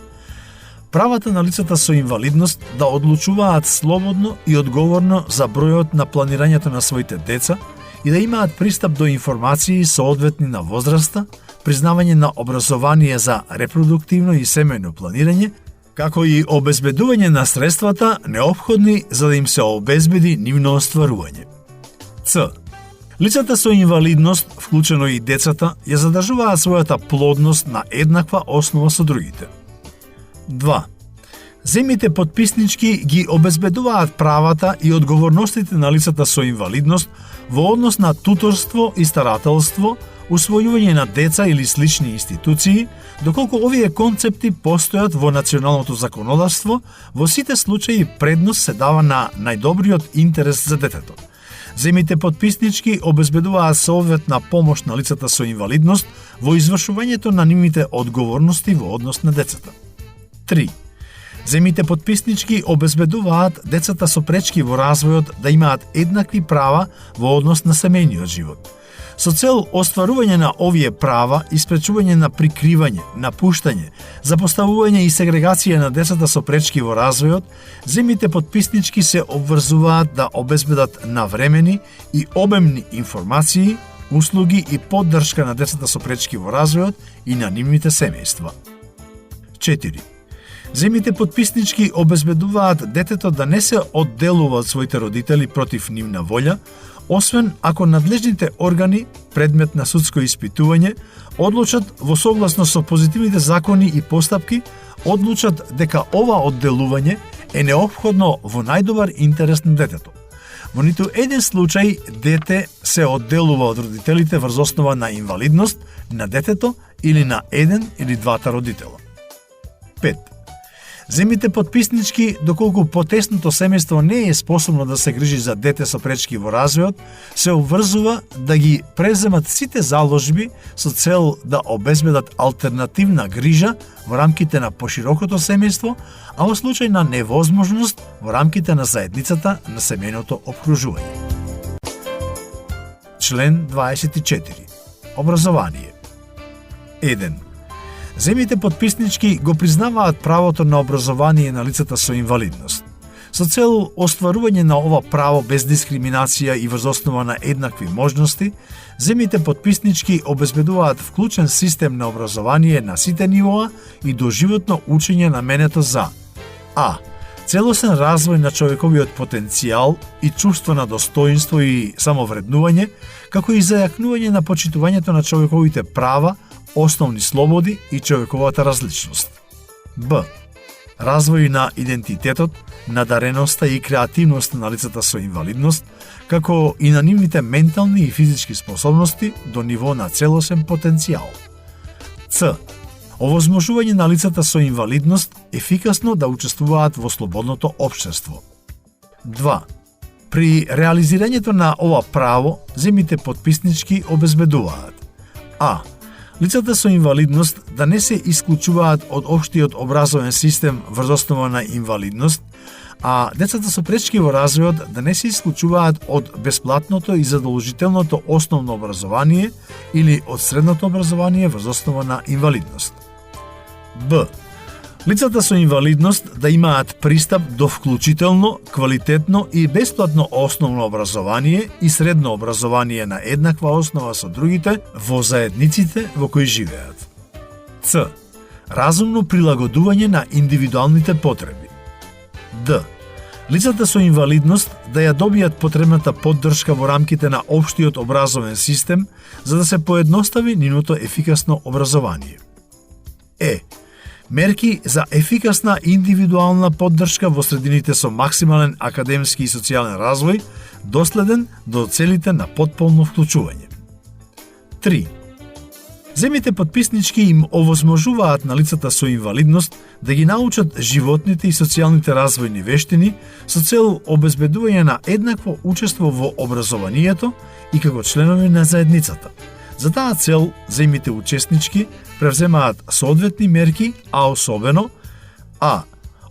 Правата на лицата со инвалидност да одлучуваат слободно и одговорно за бројот на планирањето на своите деца и да имаат пристап до информации соодветни на возраста, признавање на образование за репродуктивно и семејно планирање, како и обезбедување на средствата неопходни за да им се обезбеди нивно остварување. Ц. Лицата со инвалидност, вклучено и децата, ја задржуваат својата плодност на еднаква основа со другите. 2. Земјите потписнички ги обезбедуваат правата и одговорностите на лицата со инвалидност во однос на туторство и старателство, усвојување на деца или слични институции, доколку овие концепти постојат во националното законодавство, во сите случаи предност се дава на најдобриот интерес за детето. Земјите потписнички обезбедуваат соодветна помош на лицата со инвалидност во извршувањето на нивните одговорности во однос на децата. 3. Земјите потписнички обезбедуваат децата со пречки во развојот да имаат еднакви права во однос на семејниот живот. Со цел остварување на овие права и спречување на прикривање, напуштање, запоставување и сегрегација на децата со пречки во развојот, земјите потписнички се обврзуваат да обезбедат навремени и обемни информации, услуги и поддршка на децата со пречки во развојот и на нивните семејства. 4. Земјите потписнички обезбедуваат детето да не се одделува од своите родители против нивна волја, освен ако надлежните органи, предмет на судско испитување, одлучат во согласно со позитивните закони и постапки, одлучат дека ова одделување е неопходно во најдобар интерес на детето. Во ниту еден случај дете се одделува од родителите врз основа на инвалидност на детето или на еден или двата родитела. 5. Земјите потписнички, доколку потесното семејство не е способно да се грижи за дете со пречки во развојот, се обврзува да ги преземат сите заложби со цел да обезбедат алтернативна грижа во рамките на поширокото семејство, а во случај на невозможност во рамките на заедницата на семејното опкружување. Член 24. Образование. 1. Земјите потписнички го признаваат правото на образование на лицата со инвалидност. Со цел остварување на ова право без дискриминација и врз основа на еднакви можности, земјите потписнички обезбедуваат вклучен систем на образование на сите нивоа и доживотно учење наменето за а. Целосен развој на човековиот потенцијал и чувство на достоинство и самовреднување, како и зајакнување на почитувањето на човековите права, основни слободи и човековата различност. Б. Развој на идентитетот, надареноста и креативноста на лицата со инвалидност, како и на нивните ментални и физички способности до ниво на целосен потенцијал. Ц. Овозможување на лицата со инвалидност ефикасно да учествуваат во слободното општество. 2. При реализирањето на ова право, земјите потписнички обезбедуваат а. Лицата со инвалидност да не се исклучуваат од општиот образовен систем врз основа на инвалидност, а децата со пречки во развојот да не се исклучуваат од бесплатното и задолжителното основно образование или од средното образование врз основа на инвалидност. Б. Лицата со инвалидност да имаат пристап до вклучително, квалитетно и бесплатно основно образование и средно образование на еднаква основа со другите во заедниците во кои живеат. Ц. Разумно прилагодување на индивидуалните потреби. Д. Лицата со инвалидност да ја добијат потребната поддршка во рамките на општиот образовен систем за да се поедностави нивното ефикасно образование. Е. Мерки за ефикасна индивидуална поддршка во средините со максимален академски и социјален развој, доследен до целите на потполно вклучување. 3. Земјите потписнички им овозможуваат на лицата со инвалидност да ги научат животните и социјалните развојни вештини со цел обезбедување на еднакво учество во образованието и како членови на заедницата. За таа цел, земјите учеснички превземаат соодветни мерки, а особено а.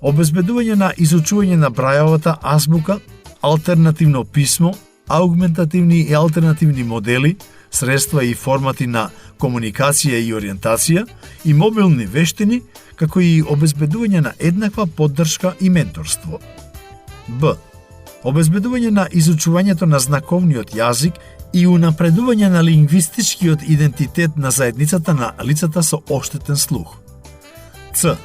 Обезбедување на изучување на брајовата азбука, алтернативно писмо, аугментативни и алтернативни модели, средства и формати на комуникација и ориентација и мобилни вештини, како и обезбедување на еднаква поддршка и менторство. Б. Обезбедување на изучувањето на знаковниот јазик и унапредување на лингвистичкиот идентитет на заедницата на лицата со оштетен слух. Ц.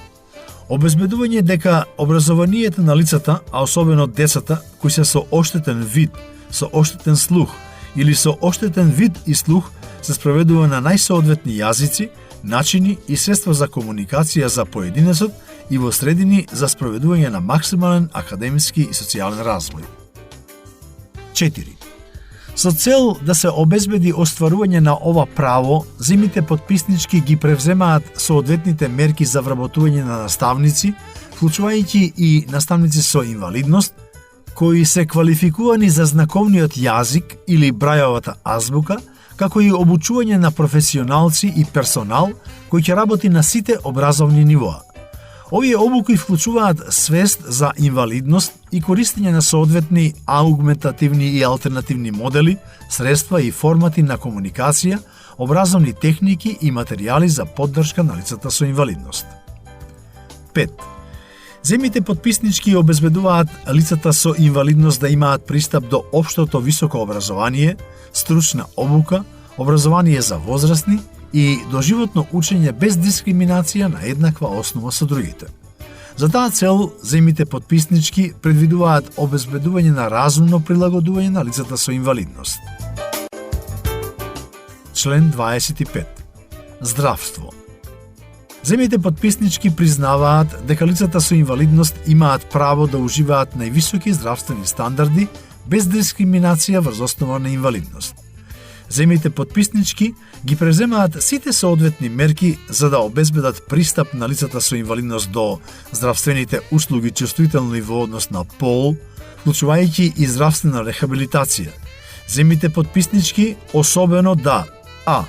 Обезбедување дека образованието на лицата, а особено децата кои се со оштетен вид, со оштетен слух или со оштетен вид и слух се спроведува на најсоодветни јазици, начини и средства за комуникација за поединецот и во средини за спроведување на максимален академски и социјален развој. 4. Со цел да се обезбеди остварување на ова право, земите потписнички ги превземаат соодветните мерки за вработување на наставници, вклучувајќи и наставници со инвалидност, кои се квалификувани за знаковниот јазик или брајовата азбука, како и обучување на професионалци и персонал кој ќе работи на сите образовни нивоа. Овие обуки вклучуваат свест за инвалидност и користење на соодветни аугментативни и алтернативни модели, средства и формати на комуникација, образовни техники и материјали за поддршка на лицата со инвалидност. 5. Земите потписнички обезбедуваат лицата со инвалидност да имаат пристап до општото високо образование, стручна обука, образование за возрастни и доживотно учење без дискриминација на еднаква основа со другите. За таа цел, земите потписнички предвидуваат обезбедување на разумно прилагодување на лицата со инвалидност. Член 25. Здравство. Земите потписнички признаваат дека лицата со инвалидност имаат право да уживаат највисоки здравствени стандарди без дискриминација врз основа на инвалидност. Земите потписнички ги преземаат сите соодветни мерки за да обезбедат пристап на лицата со инвалидност до здравствените услуги чувствителни во однос на пол, вклучувајќи и здравствена рехабилитација. Земите потписнички особено да а.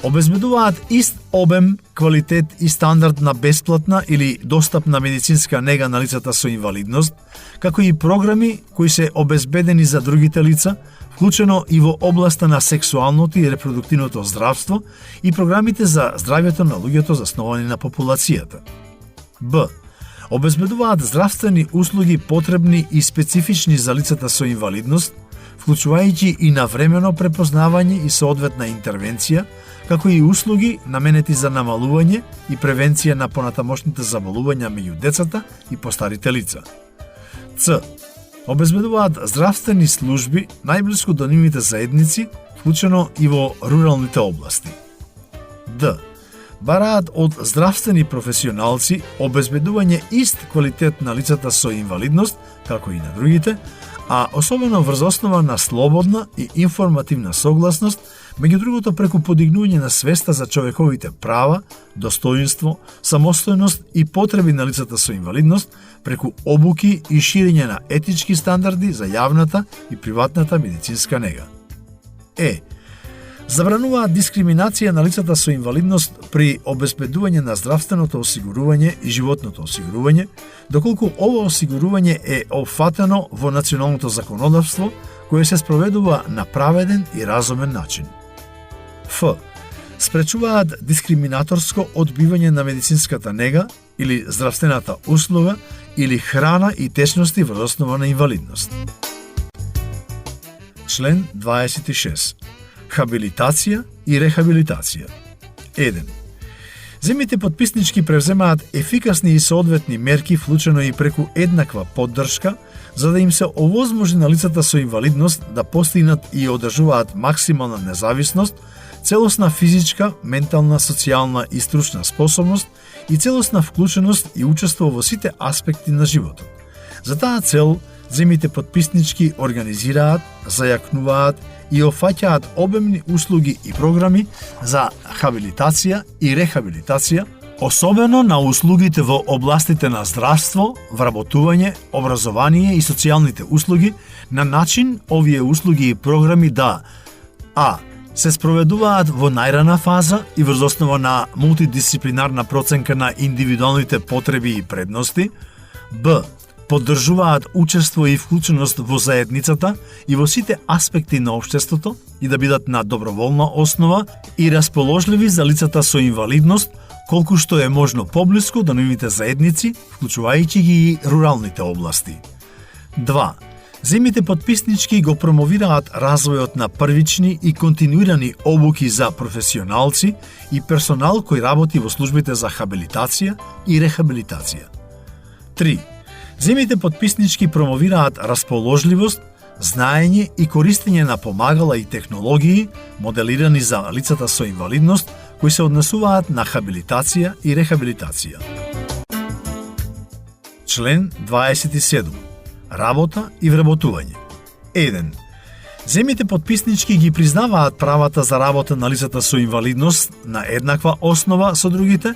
обезбедуваат ист обем, квалитет и стандард на бесплатна или достапна медицинска нега на лицата со инвалидност, како и програми кои се обезбедени за другите лица, вклучено и во областа на сексуалното и репродуктивното здравство и програмите за здравјето на луѓето засновани на популацијата. Б. Обезбедуваат здравствени услуги потребни и специфични за лицата со инвалидност, вклучувајќи и навремено препознавање и соодветна интервенција, како и услуги наменети за намалување и превенција на понатамошните заболувања меѓу децата и постарите лица. Ц. Обезбедуваат здравствени служби најблиску до нивните заедници, вклучено и во руралните области. Д. Бараат од здравствени професионалци обезбедување ист квалитет на лицата со инвалидност, како и на другите, а особено врз основа на слободна и информативна согласност, меѓу другото преку подигнување на свеста за човековите права, достоинство, самостојност и потреби на лицата со инвалидност, преку обуки и ширење на етички стандарди за јавната и приватната медицинска нега. Е. Забрануваат дискриминација на лицата со инвалидност при обезбедување на здравственото осигурување и животното осигурување, доколку ова осигурување е опфатено во националното законодавство, кое се спроведува на праведен и разумен начин. Ф. Спречуваат дискриминаторско одбивање на медицинската нега или здравствената услуга или храна и течности врз основа на инвалидност. Член 26. Хабилитација и рехабилитација. 1. Земите потписнички превземаат ефикасни и соодветни мерки, вклучено и преку еднаква поддршка, за да им се овозможи на лицата со инвалидност да постигнат и одржуваат максимална независност, целосна физичка, ментална, социјална и стручна способност и целосна вклученост и учество во сите аспекти на животот. За таа цел, земите потписнички организираат, зајакнуваат и офаќаат обемни услуги и програми за хабилитација и рехабилитација, особено на услугите во областите на здравство, вработување, образование и социјалните услуги, на начин овие услуги и програми да а. се спроведуваат во најрана фаза и врз основа на мултидисциплинарна проценка на индивидуалните потреби и предности, б. поддржуваат учество и вклученост во заедницата и во сите аспекти на општеството и да бидат на доброволна основа и расположливи за лицата со инвалидност, колку што е можно поблиску до нивните заедници, вклучувајќи ги и руралните области. 2. Земите потписнички го промовираат развојот на првични и континуирани обуки за професионалци и персонал кој работи во службите за хабилитација и рехабилитација. 3. Земите потписнички промовираат расположливост, знаење и користење на помагала и технологии моделирани за лицата со инвалидност кои се однесуваат на хабилитација и рехабилитација. Член 27. Работа и вработување. 1. Земјите потписнички ги признаваат правата за работа на лицата со инвалидност на еднаква основа со другите.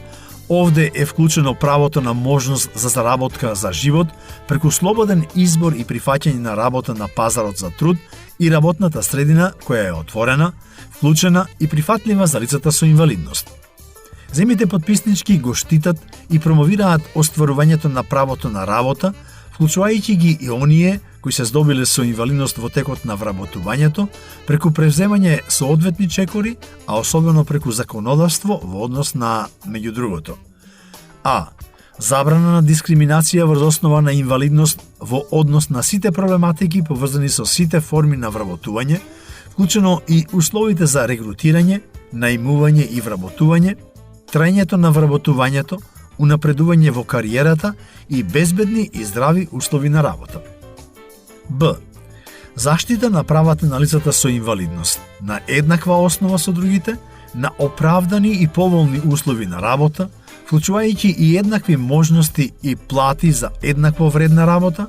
Овде е вклучено правото на можност за заработка за живот преку слободен избор и прифаќање на работа на пазарот за труд и работната средина која е отворена, вклучена и прифатлива за лицата со инвалидност. Земјите потписнички го штитат и промовираат остварувањето на правото на работа, вклучувајќи ги и оние кои се здобиле со инвалидност во текот на вработувањето, преку превземање соодветни чекори, а особено преку законодавство во однос на, меѓу другото: а. Забрана на дискриминација врз основа на инвалидност во однос на сите проблематики поврзани со сите форми на вработување, вклучено и условите за регрутирање, најмување и вработување, траењето на вработувањето, унапредување во кариерата и безбедни и здрави услови на работа. Б. Заштита на правата на лицата со инвалидност на еднаква основа со другите, на оправдани и поволни услови на работа, вклучувајќи и еднакви можности и плати за еднакво вредна работа,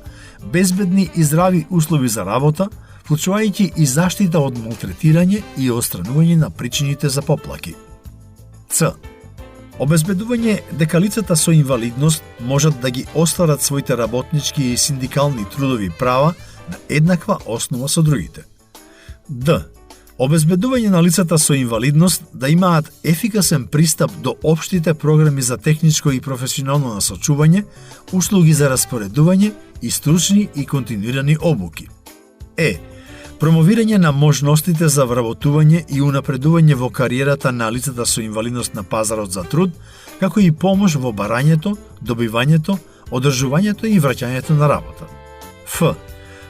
безбедни и здрави услови за работа, вклучувајќи и заштита од малтретирање и отстранување на причините за поплаки. Ц. Обезбедување дека лицата со инвалидност можат да ги остварат своите работнички и синдикални трудови права на еднаква основа со другите. Д. Обезбедување на лицата со инвалидност да имаат ефикасен пристап до општите програми за техничко и професионално насочување, услуги за распоредување и стручни и континуирани обуки. Е. Промовирање на можностите за вработување и унапредување во кариерата на лицата со инвалидност на пазарот за труд, како и помош во барањето, добивањето, одржувањето и враќањето на работа. Ф.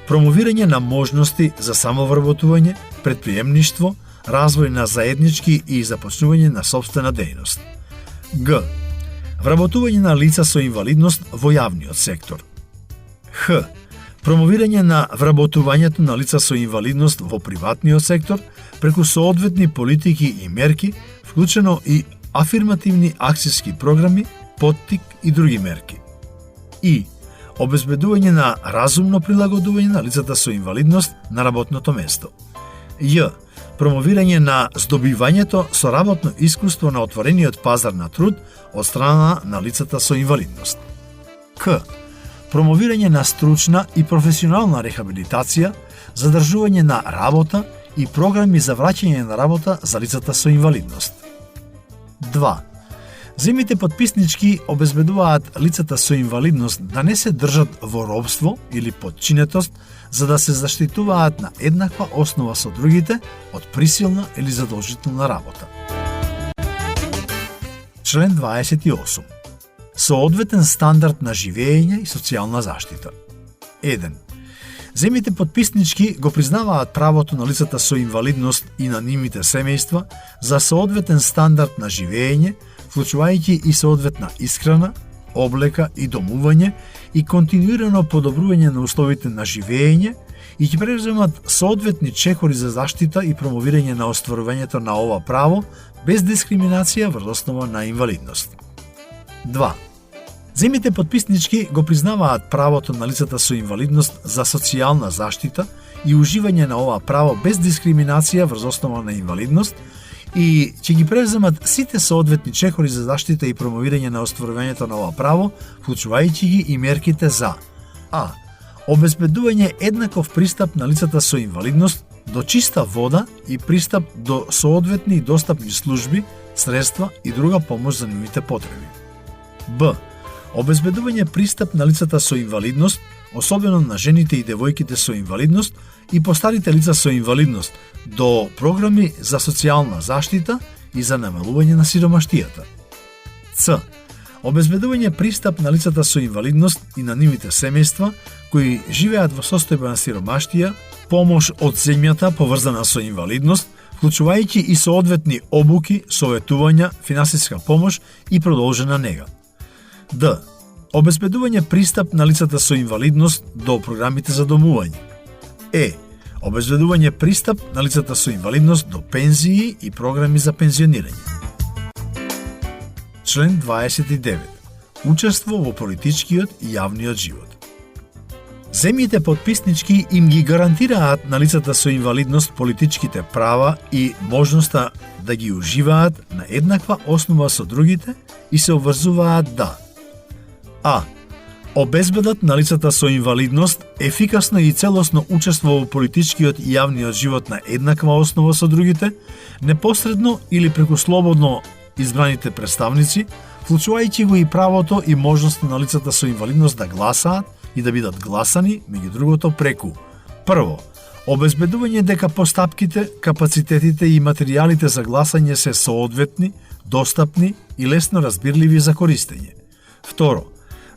Промовирање на можности за самовработување, предприемништво, развој на заеднички и започнување на сопствена дејност. Г. Вработување на лица со инвалидност во јавниот сектор. Х. Промовирање на вработувањето на лица со инвалидност во приватниот сектор преку соодветни политики и мерки, вклучено и афирмативни акцијски програми, поттик и други мерки. И. Обезбедување на разумно прилагодување на лицата со инвалидност на работното место. Ј. Промовирање на здобивањето со работно искуство на отворениот пазар на труд од страна на лицата со инвалидност. К. Промовирање на стручна и професионална рехабилитација, задржување на работа и програми за враќање на работа за лицата со инвалидност. 2. Земјите потписнички обезбедуваат лицата со инвалидност да не се држат во робство или подчинетост, за да се заштитуваат на еднаква основа со другите од присилна или задолжителна работа. Член 28. Соодветен стандард на живење и социјална заштита. 1. Земјите потписнички го признаваат правото на лицата со инвалидност и на нивните семејства за соодветен стандард на живење, вклучувајќи и соодветна исхрана, облека и домување и континуирано подобрување на условите на живење и ќе преземат соодветни чекори за заштита и промовирање на остварувањето на ова право без дискриминација врз основа на инвалидност. 2. Земјите потписнички го признаваат правото на лицата со инвалидност за социјална заштита и уживање на ова право без дискриминација врз основа на инвалидност и ќе ги преземат сите соодветни чекори за заштита и промовирање на остварувањето на ова право, вклучувајќи ги и мерките за: а. Обезбедување еднаков пристап на лицата со инвалидност до чиста вода и пристап до соодветни и достапни служби, средства и друга помош за нивните потреби. Б. Обезбедување пристап на лицата со инвалидност, особено на жените и девојките со инвалидност и постарите лица со инвалидност, до програми за социјална заштита и за намалување на сиромаштијата. Ц. Обезбедување пристап на лицата со инвалидност и на нивните семејства кои живеат во состојба на сиромаштија, помош од земјата поврзана со инвалидност, вклучувајќи и соодветни обуки, советувања, финансиска помош и продолжена нега. Д. Обезбедување пристап на лицата со инвалидност до програмите за домување. Обезбедување пристап на лицата со инвалидност до пензии и програми за пензионирање. Член 29. Учество во политичкиот и јавниот живот. Земјите потписнички им ги гарантираат на лицата со инвалидност политичките права и можноста да ги уживаат на еднаква основа со другите и се обврзуваат да обезбедат на лицата со инвалидност ефикасно и целосно учество во политичкиот и јавниот живот на еднаква основа со другите, непосредно или преку слободно избраните представници, вклучувајќи го и правото и можноста на лицата со инвалидност да гласаат и да бидат гласани, меѓу другото преку: прво, обезбедување дека постапките, капацитетите и материјалите за гласање се соодветни, достапни и лесно разбирливи за користење. Второ,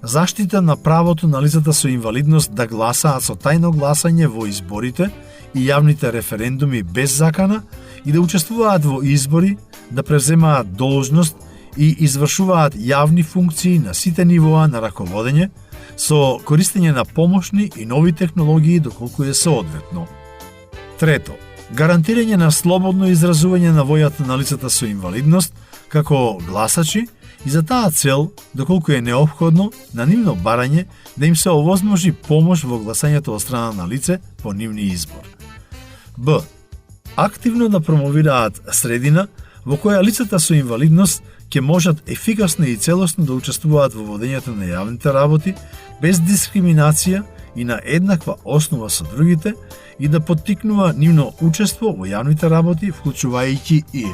заштита на правото на лицата со инвалидност да гласаат со тајно гласање во изборите и јавните референдуми без закана и да учествуваат во избори, да преземаат должност и извршуваат јавни функции на сите нивоа на раководење, со користење на помошни и нови технологии доколку е соодветно. Трето, гарантирање на слободно изразување на војата на лицата со инвалидност како гласачи и за таа цел, доколку е неопходно, на нивно барање да им се овозможи помош во гласањето од страна на лице по нивни избор. Б. Активно да промовираат средина во која лицата со инвалидност ќе можат ефикасно и целосно да учествуваат во водењето на јавните работи, без дискриминација и на еднаква основа со другите, и да поттикнува нивно учество во јавните работи, вклучувајќи и: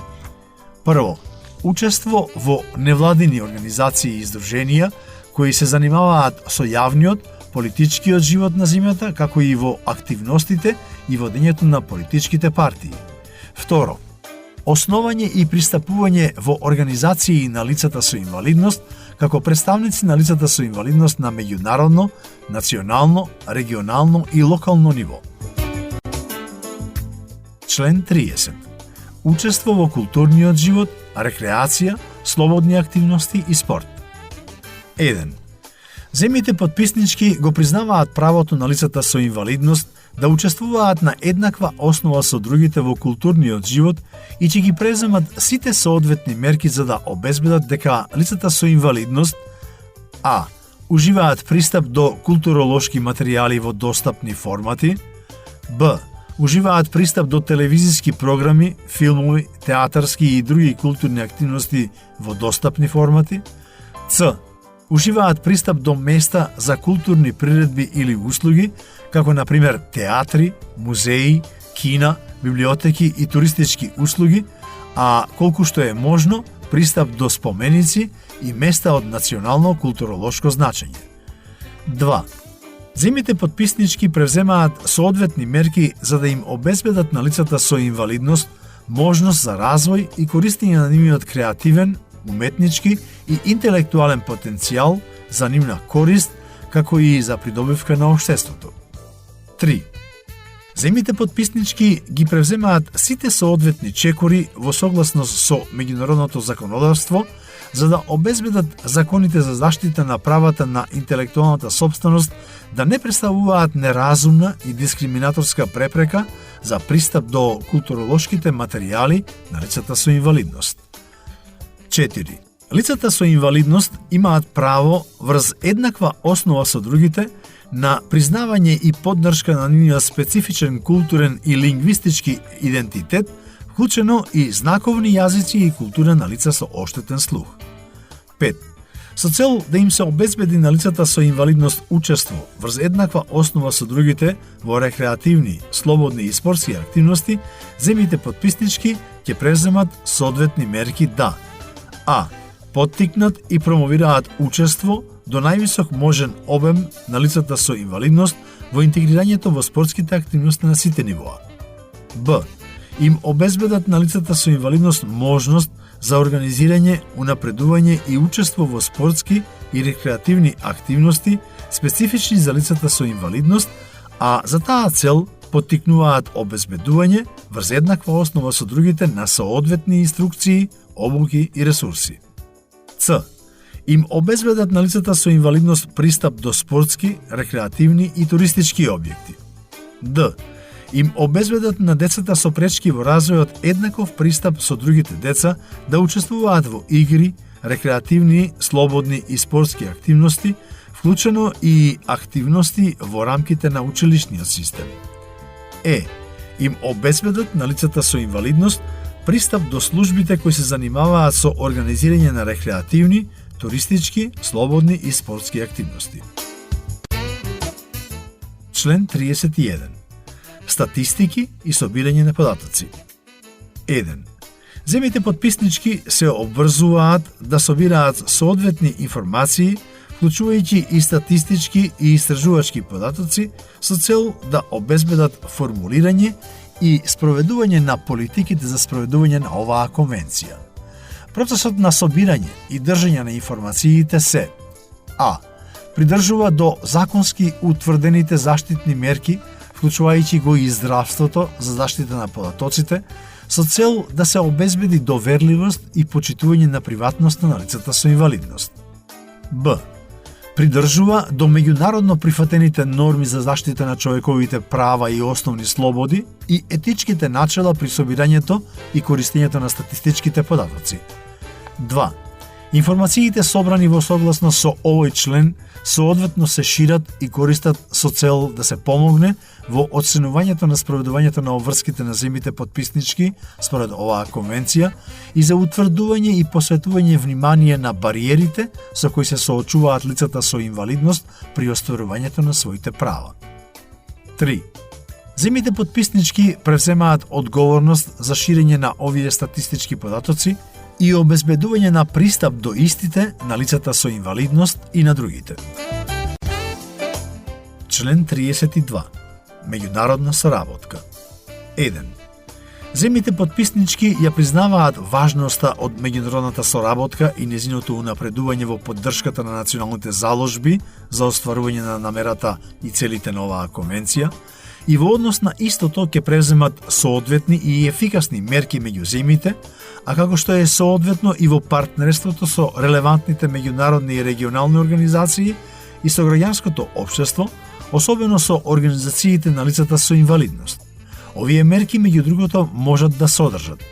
прво, учество во невладини организации и издруженија кои се занимаваат со јавниот, политичкиот живот на земјата, како и во активностите и водењето на политичките партии. Второ, основање и пристапување во организации на лицата со инвалидност како представници на лицата со инвалидност на меѓународно, национално, регионално и локално ниво. Член 30. Учество во културниот живот, рекреација, слободни активности и спорт. 1. Земјите потписнички го признаваат правото на лицата со инвалидност да учествуваат на еднаква основа со другите во културниот живот и ќе ги преземат сите соодветни мерки за да обезбедат дека лицата со инвалидност уживаат пристап до културолошки материјали во достапни формати, уживаат пристап до телевизиски програми, филмови, театарски и други културни активности во достапни формати, уживаат пристап до места за културни приредби или услуги, како на пример театри, музеи, кина, библиотеки и туристички услуги, а колку што е можно, пристап до споменици и места од национално културолошко значење. 2. Земјите потписнички превземаат соодветни мерки за да им обезбедат на лицата со инвалидност можност за развој и користење на нивниот креативен, уметнички и интелектуален потенцијал за нивна корист, како и за придобивка на општеството. 3. Земјите потписнички ги превземаат сите соодветни чекори во согласност со меѓународното законодавство за да обезбедат законите за заштита на правата на интелектуалната сопственост да не представуваат неразумна и дискриминаторска препрека за пристап до културолошките материјали на лицата со инвалидност. 4. Лицата со инвалидност имаат право врз еднаква основа со другите на признавање и поддршка на нивниот специфичен културен и лингвистички идентитет, вклучено и знаковни јазици и култура на лица со оштетен слух. 5. Со цел да им се обезбеди на лицата со инвалидност учество врз еднаква основа со другите во рекреативни, слободни и спортски активности, земјите потписнички ќе преземат соодветни мерки да: поттикнат и промовираат учество до највисок можен обем на лицата со инвалидност во интегрирањето во спортските активности на сите нивоа. Им обезбедат на лицата со инвалидност можност за организирање, унапредување и учество во спортски и рекреативни активности специфични за лицата со инвалидност, а за таа цел поттикнуваат обезбедување врз еднаква основа со другите на соодветни инструкции, обуки и ресурси. Им обезбедат на лицата со инвалидност пристап до спортски, рекреативни и туристички објекти. им обезбедат на децата со пречки во развојот еднаков пристап со другите деца да учествуваат во игри, рекреативни, слободни и спортски активности, вклучено и активности во рамките на училишниот систем. Им обезбедат на лицата со инвалидност пристап до службите кои се занимаваат со организирање на рекреативни, туристички, слободни и спортски активности. Член 31. Статистики и собирање на податоци. 1. Земјите подписнички се обврзуваат да собираат соодветни информации, вклучувајќи и статистички и истражувачки податоци, со цел да обезбедат формулирање и спроведување на политиките за спроведување на оваа конвенција. Процесот на собирање и држање на информациите се: придржува до законски утврдените заштитни мерки, вклучувајќи го и здравството за заштита на податоците, со цел да се обезбеди доверливост и почитување на приватноста на лицата со инвалидност. Придржува до меѓународно прифатените норми за заштита на човековите права и основни слободи и етичките начела при собирањето и користењето на статистичките податоци. 2. Информациите собрани во согласно со овој член соодветно се шират и користат со цел да се помогне во оценувањето на спроведувањето на обврските на земјите подписнички според оваа конвенција и за утврдување и посветување внимание на бариерите со кои се соочуваат лицата со инвалидност при остварувањето на своите права. 3. Земјите подписнички превземаат одговорност за ширење на овие статистички податоци и обезбедување на пристап до истите на лицата со инвалидност и на другите. Член 32. Меѓународна соработка. 1. Земјите подписнички ја признаваат важноста од меѓународната соработка и незиното унапредување во поддршката на националните заложби за остварување на намерата и целите на оваа конвенција, и во однос на истото ќе преземат соодветни и ефикасни мерки меѓу земјите, а како што е соодветно и во партнерството со релевантните меѓународни и регионални организации и со граѓанското општество, особено со организациите на лицата со инвалидност. Овие мерки, меѓу другото, можат да содржат: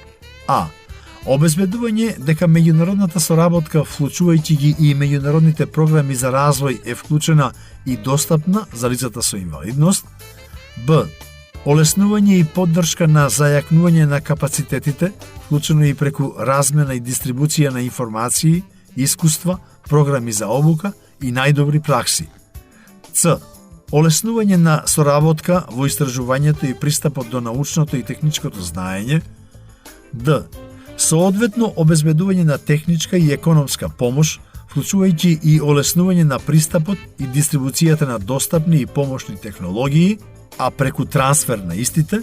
обезбедување дека меѓународната соработка, вклучувајќи ги и меѓународните програми за развој, е вклучена и достапна за лицата со инвалидност; олеснување и поддршка на зајакнување на капацитетите, вклучено и преку размена и дистрибуција на информации, искуства, програми за обука и најдобри пракси; олеснување на соработка во истражувањето и пристапот до научното и техничкото знаење; соодветно обезбедување на техничка и економска помош, вклучувајќи и олеснување на пристапот и дистрибуцијата на достапни и помошни технологии, а преку трансфер на истите;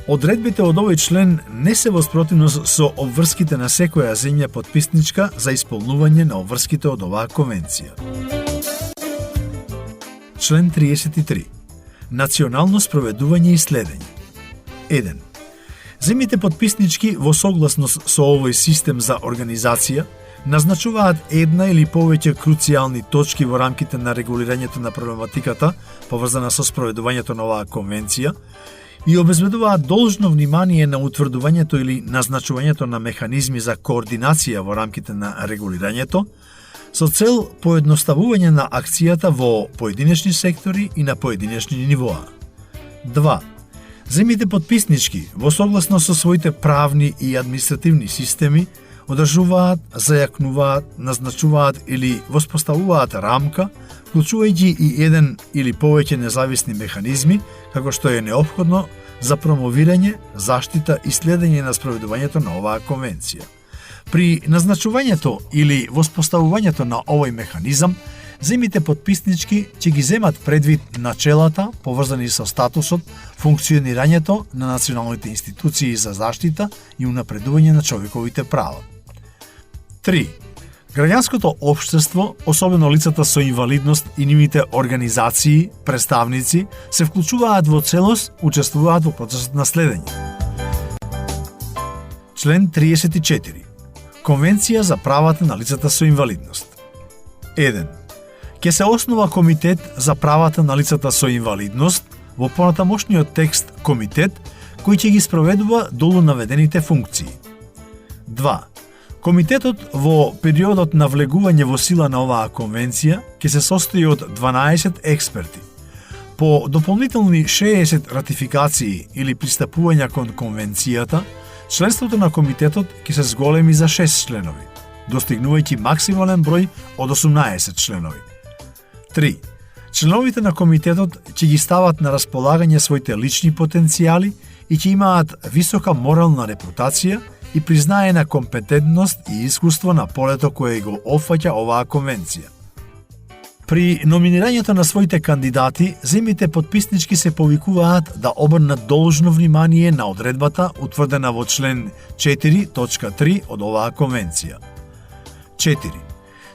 одредбите од овој член не се во спротивност со обврските на секоја земја подписничка за исполнување на обврските од оваа конвенција. Член 33. Национално спроведување и следење. 1. Земјите подписнички во согласност со овој систем за организација назначуваат една или повеќе круцијални точки во рамките на регулирањето на проблематиката поврзана со спроведувањето на оваа конвенција и обезбедуваат должно внимание на утврдувањето или назначувањето на механизми за координација во рамките на регулирањето, со цел поедноставување на акцијата во поединечни сектори и на поединечни нивоа. 2. Земјите подписнички, во согласно со своите правни и административни системи, одржуваат, зајакнуваат, назначуваат или воспоставуваат рамка, вклучувајќи и еден или повеќе независни механизми, како што е неопходно за промовирање, заштита и следење на спроведувањето на оваа конвенција. При назначувањето или воспоставувањето на овој механизам, земјите подписнички ќе ги земат предвид начелата поврзани со статусот, функционирањето на националните институции за заштита и унапредување на човековите права. 3. Граѓанското општество, особено лицата со инвалидност и нивните организации, представници, се вклучуваат во целост, учествуваат во процесот на следење. Член 34. Конвенција за правата на лицата со инвалидност. 1. Ќе се основа Комитет за правата на лицата со инвалидност, во понатамошниот текст комитет кој ќе ги спроведува долу наведените функции. 2. Комитетот во периодот на влегување во сила на оваа конвенција ќе се состои од 12 експерти. По дополнителни 60 ратификации или пристапувања кон конвенцијата, членството на комитетот ќе се зголеми за 6 членови, достигнувајќи максимален број од 18 членови. 3. Членовите на комитетот ќе ги стават на располагање своите лични потенцијали и ќе имаат висока морална репутација и признаена компетентност и искуство на полето кое го опфаќа оваа конвенција. При номинирањето на своите кандидати, земјите потписнички се повикуваат да обрнат должно внимание на одредбата утврдена во член 4.3 од оваа конвенција. 4.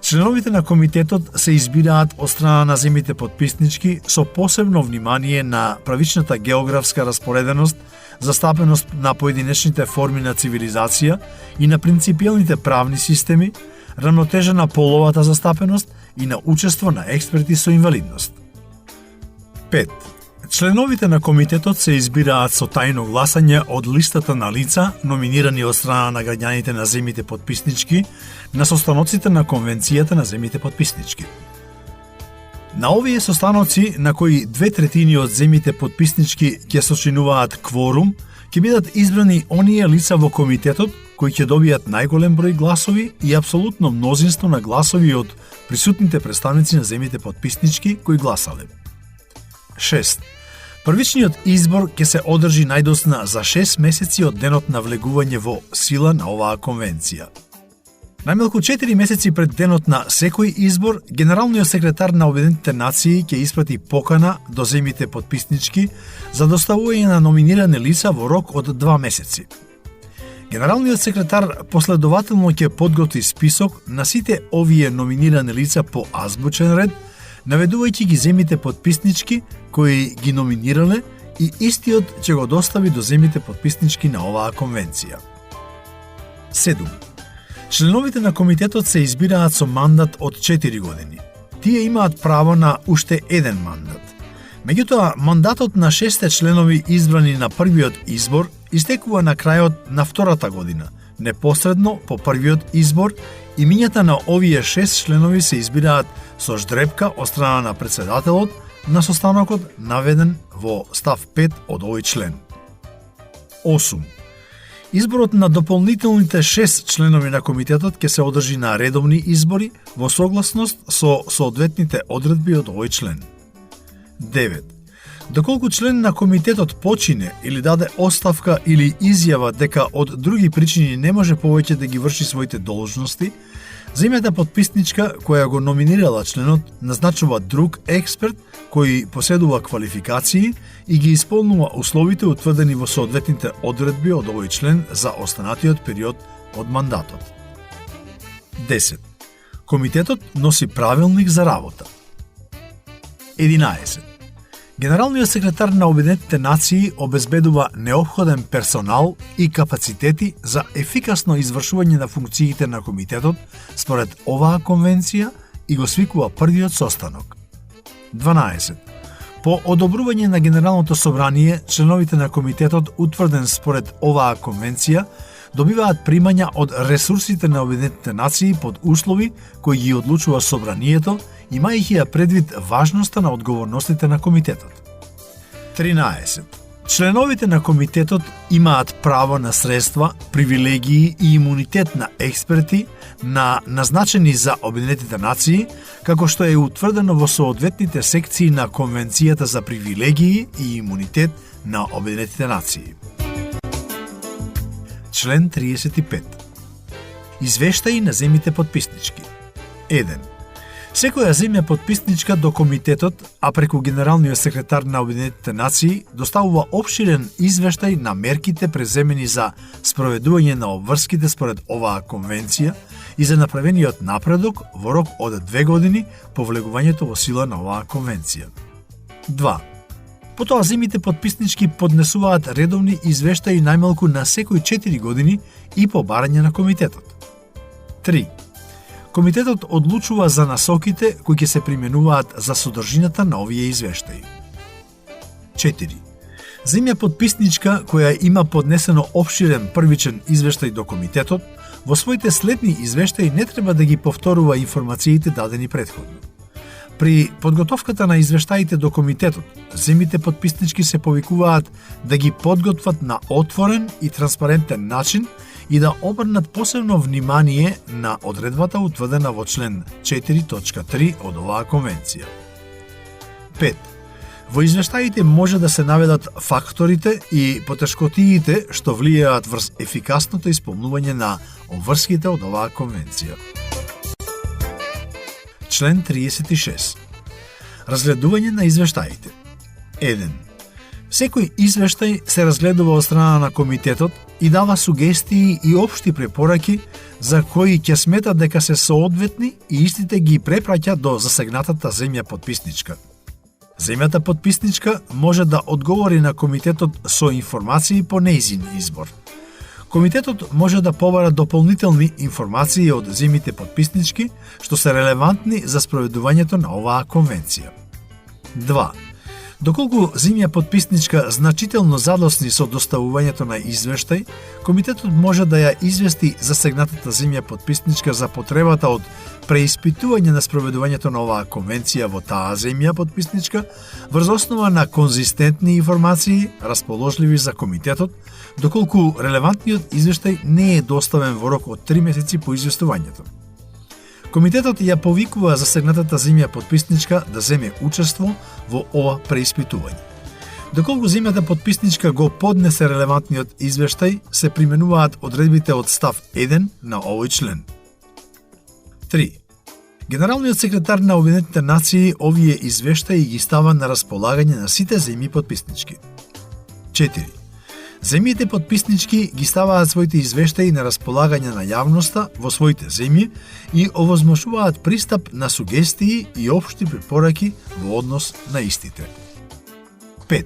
Членовите на комитетот се избираат од страна на земјите потписнички со посебно внимание на правичната географска распореденост, застапеност на поединечните форми на цивилизација и на принципиелните правни системи, рамнотежа на половата застапеност и на учество на експерти со инвалидност. 5. Членовите на комитетот се избираат со тајно гласање од листата на лица номинирани од страна на граѓаните на земјите потписнички на состаноците на конвенцијата на земјите потписнички. На овие состаноци, на кои 2/3 од земјите потписнички ќе сочинуваат кворум, ќе бидат избрани оние лица во комитетот кои ќе добијат најголем број гласови и апсолутно мнозинство на гласови од присутните представници на земјите потписнички кои гласале. 6. Првичниот избор ќе се одржи најдосна за 6 месеци од денот на влегување во сила на оваа конвенција. Најмалку 4 месеци пред денот на секој избор, генералниот секретар на Обединетите нации ќе испрати покана до земјите потписнички за доставување на номинирани лица во рок од 2 месеци. Генералниот секретар последователно ќе подготви список на сите овие номинирани лица по азбучен ред, наведувајќи ги земјите потписнички кои ги номинирале и истиот ќе го достави до земјите потписнички на оваа конвенција. 7. Членовите на комитетот се избираат со мандат од 4 години. Тие имаат право на уште еден мандат. Меѓутоа, мандатот на 6 членови избрани на првиот избор истекува на крајот на втората година, непосредно по првиот избор, и мињата на овие 6 членови се избираат со ждрепка од страна на претседателот на состанокот наведен во став 5 од овој член. 8. Изборот на дополнителните 6 членови на комитетот ќе се одржи на редовни избори во согласност со соодветните одредби од овој член. 9. Доколку член на комитетот почине или даде оставка или изјава дека од други причини не може повеќе да ги врши своите должности, земјата потписничка која го номинирала членот назначува друг експерт кој поседува квалификации и ги исполнува условите утврдени во соодветните одредби од овој член за останатиот период од мандатот. 10. Комитетот носи правилник за работа. 11. Генералниот секретар на Обединетите нации обезбедува неопходен персонал и капацитети за ефикасно извршување на функциите на комитетот според оваа конвенција и го свикува првиот состанок. 12. По одобрување на Генералното собрание, членовите на комитетот утврден според оваа конвенција добиваат примања од ресурсите на Обединетите нации под услови кои ги одлучува собранието, имајќи ја предвид важноста на одговорностите на комитетот. 13. Членовите на комитетот имаат право на средства, привилегии и имунитет на експерти на назначени за Обединетите нации, како што е утврдено во соодветните секции на Конвенцијата за привилегии и имунитет на Обединетите нации. Член 35. Извештаи на земјите потписнички. 1. Секоја земја потписничка до комитетот, а преку генералниот секретар на Обединетите нации, доставува опширен извештај на мерките преземени за спроведување на обврските според оваа конвенција и за направениот напредок во рок од 2 години по влегувањето во сила на оваа конвенција. 2. Потоа земјите потписнички поднесуваат редовни извештаи најмалку на секој 4 години и по барање на комитетот. 3. Комитетот одлучува за насоките кои ќе се применуваат за содржината на овие извештаи. 4. Земја подписничка која има поднесено опширен првичен извештај до комитетот, во своите следни извештаи не треба да ги повторува информациите дадени претходно. При подготовката на извештаите до комитетот, земјите подписнички се повикуваат да ги подготват на отворен и транспарентен начин и да обрнат посебно внимание на одредбата утврдена во член 4.3 од оваа конвенција. 5. Во извештаите може да се наведат факторите и потешкотиите што влијаат врз ефикасното исполнување на обврските од оваа конвенција. Член 36. Разгледување на извештаите. 1. Секој извештај се разгледува од страна на комитетот и дава сугестии и општи препораки за кои ќе смета дека се соодветни и истите ги препраќа до засегнатата земја подписничка. Земјата подписничка може да одговори на комитетот со информации по нејзин избор. Комитетот може да побара дополнителни информации од земјите подписнички што се релевантни за спроведувањето на оваа конвенција. 2. Доколку земја подписничка значително задосни со доставувањето на извештај, комитетот може да ја извести засегнатата земја подписничка за потребата од преиспитување на спроведувањето на оваа конвенција во таа земја подписничка врз основа на конзистентни информации расположливи за комитетот, доколку релевантниот извештај не е доставен во рок од 3 месеци по известувањето. Комитетот ја повикува засегнатата земја подписничка да земе учество во ова преиспитување. Доколку земјата подписничка го поднесе релевантниот извештај, се применуваат одредбите од став 1 на овој член. 3. Генералниот секретар на Обединетите нации овие извештаи ги става на располагање на сите земји подписнички. 4. Земјите подписнички ги ставаат своите извештаи на располагање на јавноста во своите земји и овозможуваат пристап на сугестии и општи препораки во однос на истите. 5.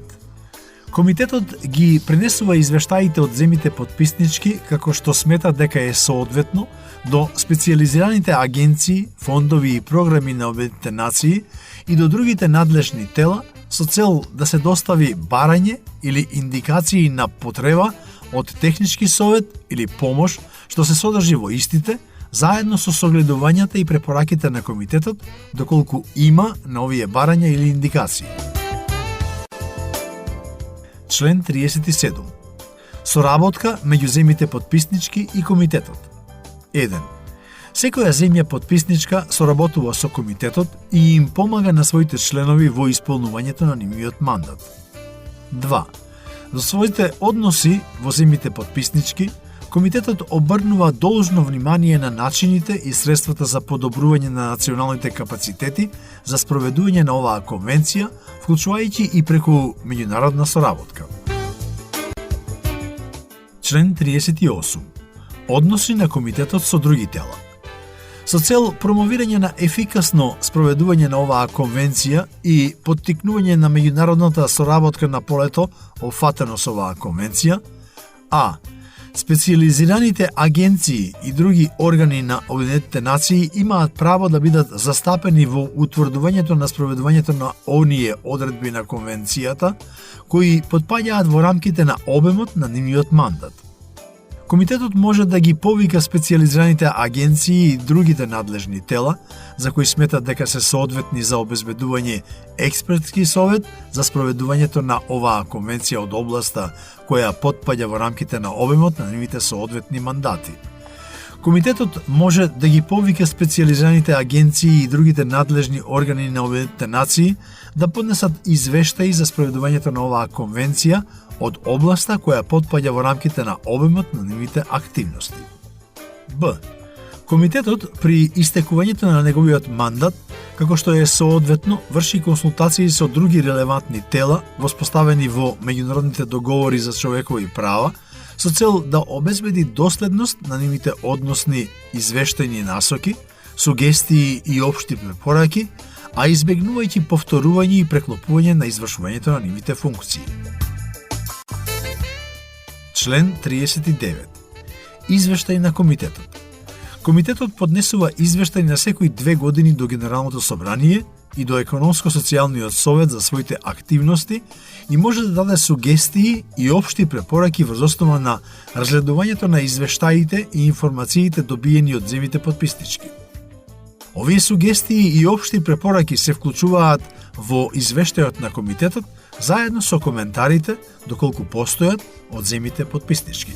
Комитетот ги пренесува извештаите од земјите подписнички како што смета дека е соодветно до специјализираните агенции, фондови и програми на Обединетите нации и до другите надлежни тела со цел да се достави барање или индикации на потреба од технички совет или помош што се содржи во истите, заедно со согледувањата и препораките на комитетот, доколку има на овие барања или индикации. Член 37. Соработка меѓу земјите подписнички и комитетот. 1. Секоја земја подписничка соработува со комитетот и им помага на своите членови во исполнувањето на нивниот мандат. 2. За своите односи во земјите подписнички, комитетот обрнува должно внимание на начините и средствата за подобрување на националните капацитети за спроведување на оваа конвенција, вклучувајќи и преку меѓународна соработка. Член 38. Односи на комитетот со други тела. Со цел промовирање на ефикасно спроведување на оваа конвенција и поттикнување на меѓународната соработка на полето опфатено со оваа конвенција, а. Специјализираните агенции и други органи на Обединетите нации имаат право да бидат застапени во утврдувањето на спроведувањето на оние одредби на конвенцијата кои потпаѓаат во рамките на обемот на нивниот мандат. Комитетот може да ги повика специјализираните агенции и другите надлежни тела за кои сметат дека се соодветни за обезбедување експертски совет за спроведувањето на оваа конвенција од областа која потпаѓа во рамките на обемот на нивните соодветни мандати. Комитетот може да ги повика специјализираните агенции и другите надлежни органи на Обединетите нации да поднесат извештаи за спроведувањето на оваа конвенција од областа која потпаѓа во рамките на обемот на нивните активности. Б. Комитетот при истекувањето на неговиот мандат, како што е соодветно, врши консултации со други релевантни тела воспоставени во меѓународните договори за човекови права, со цел да обезбеди доследност на нивните односни извештајни насоки, сугестии и општи препораки, а избегнувајќи повторување и преклопување на извршувањето на нивните функции. Член 39. Извештај на комитетот. Комитетот поднесува извештај на секои 2 години до Генералното собрание и до Економско-социјалниот совет за своите активности и може да даде сугестии и општи препораки врз основа на разгледувањето на извештаите и информациите добиени од земјите потписнички. Овие сугестии и општи препораки се вклучуваат во извештајот на комитетот заедно со коментарите, доколку постојат, од земјите потписнички.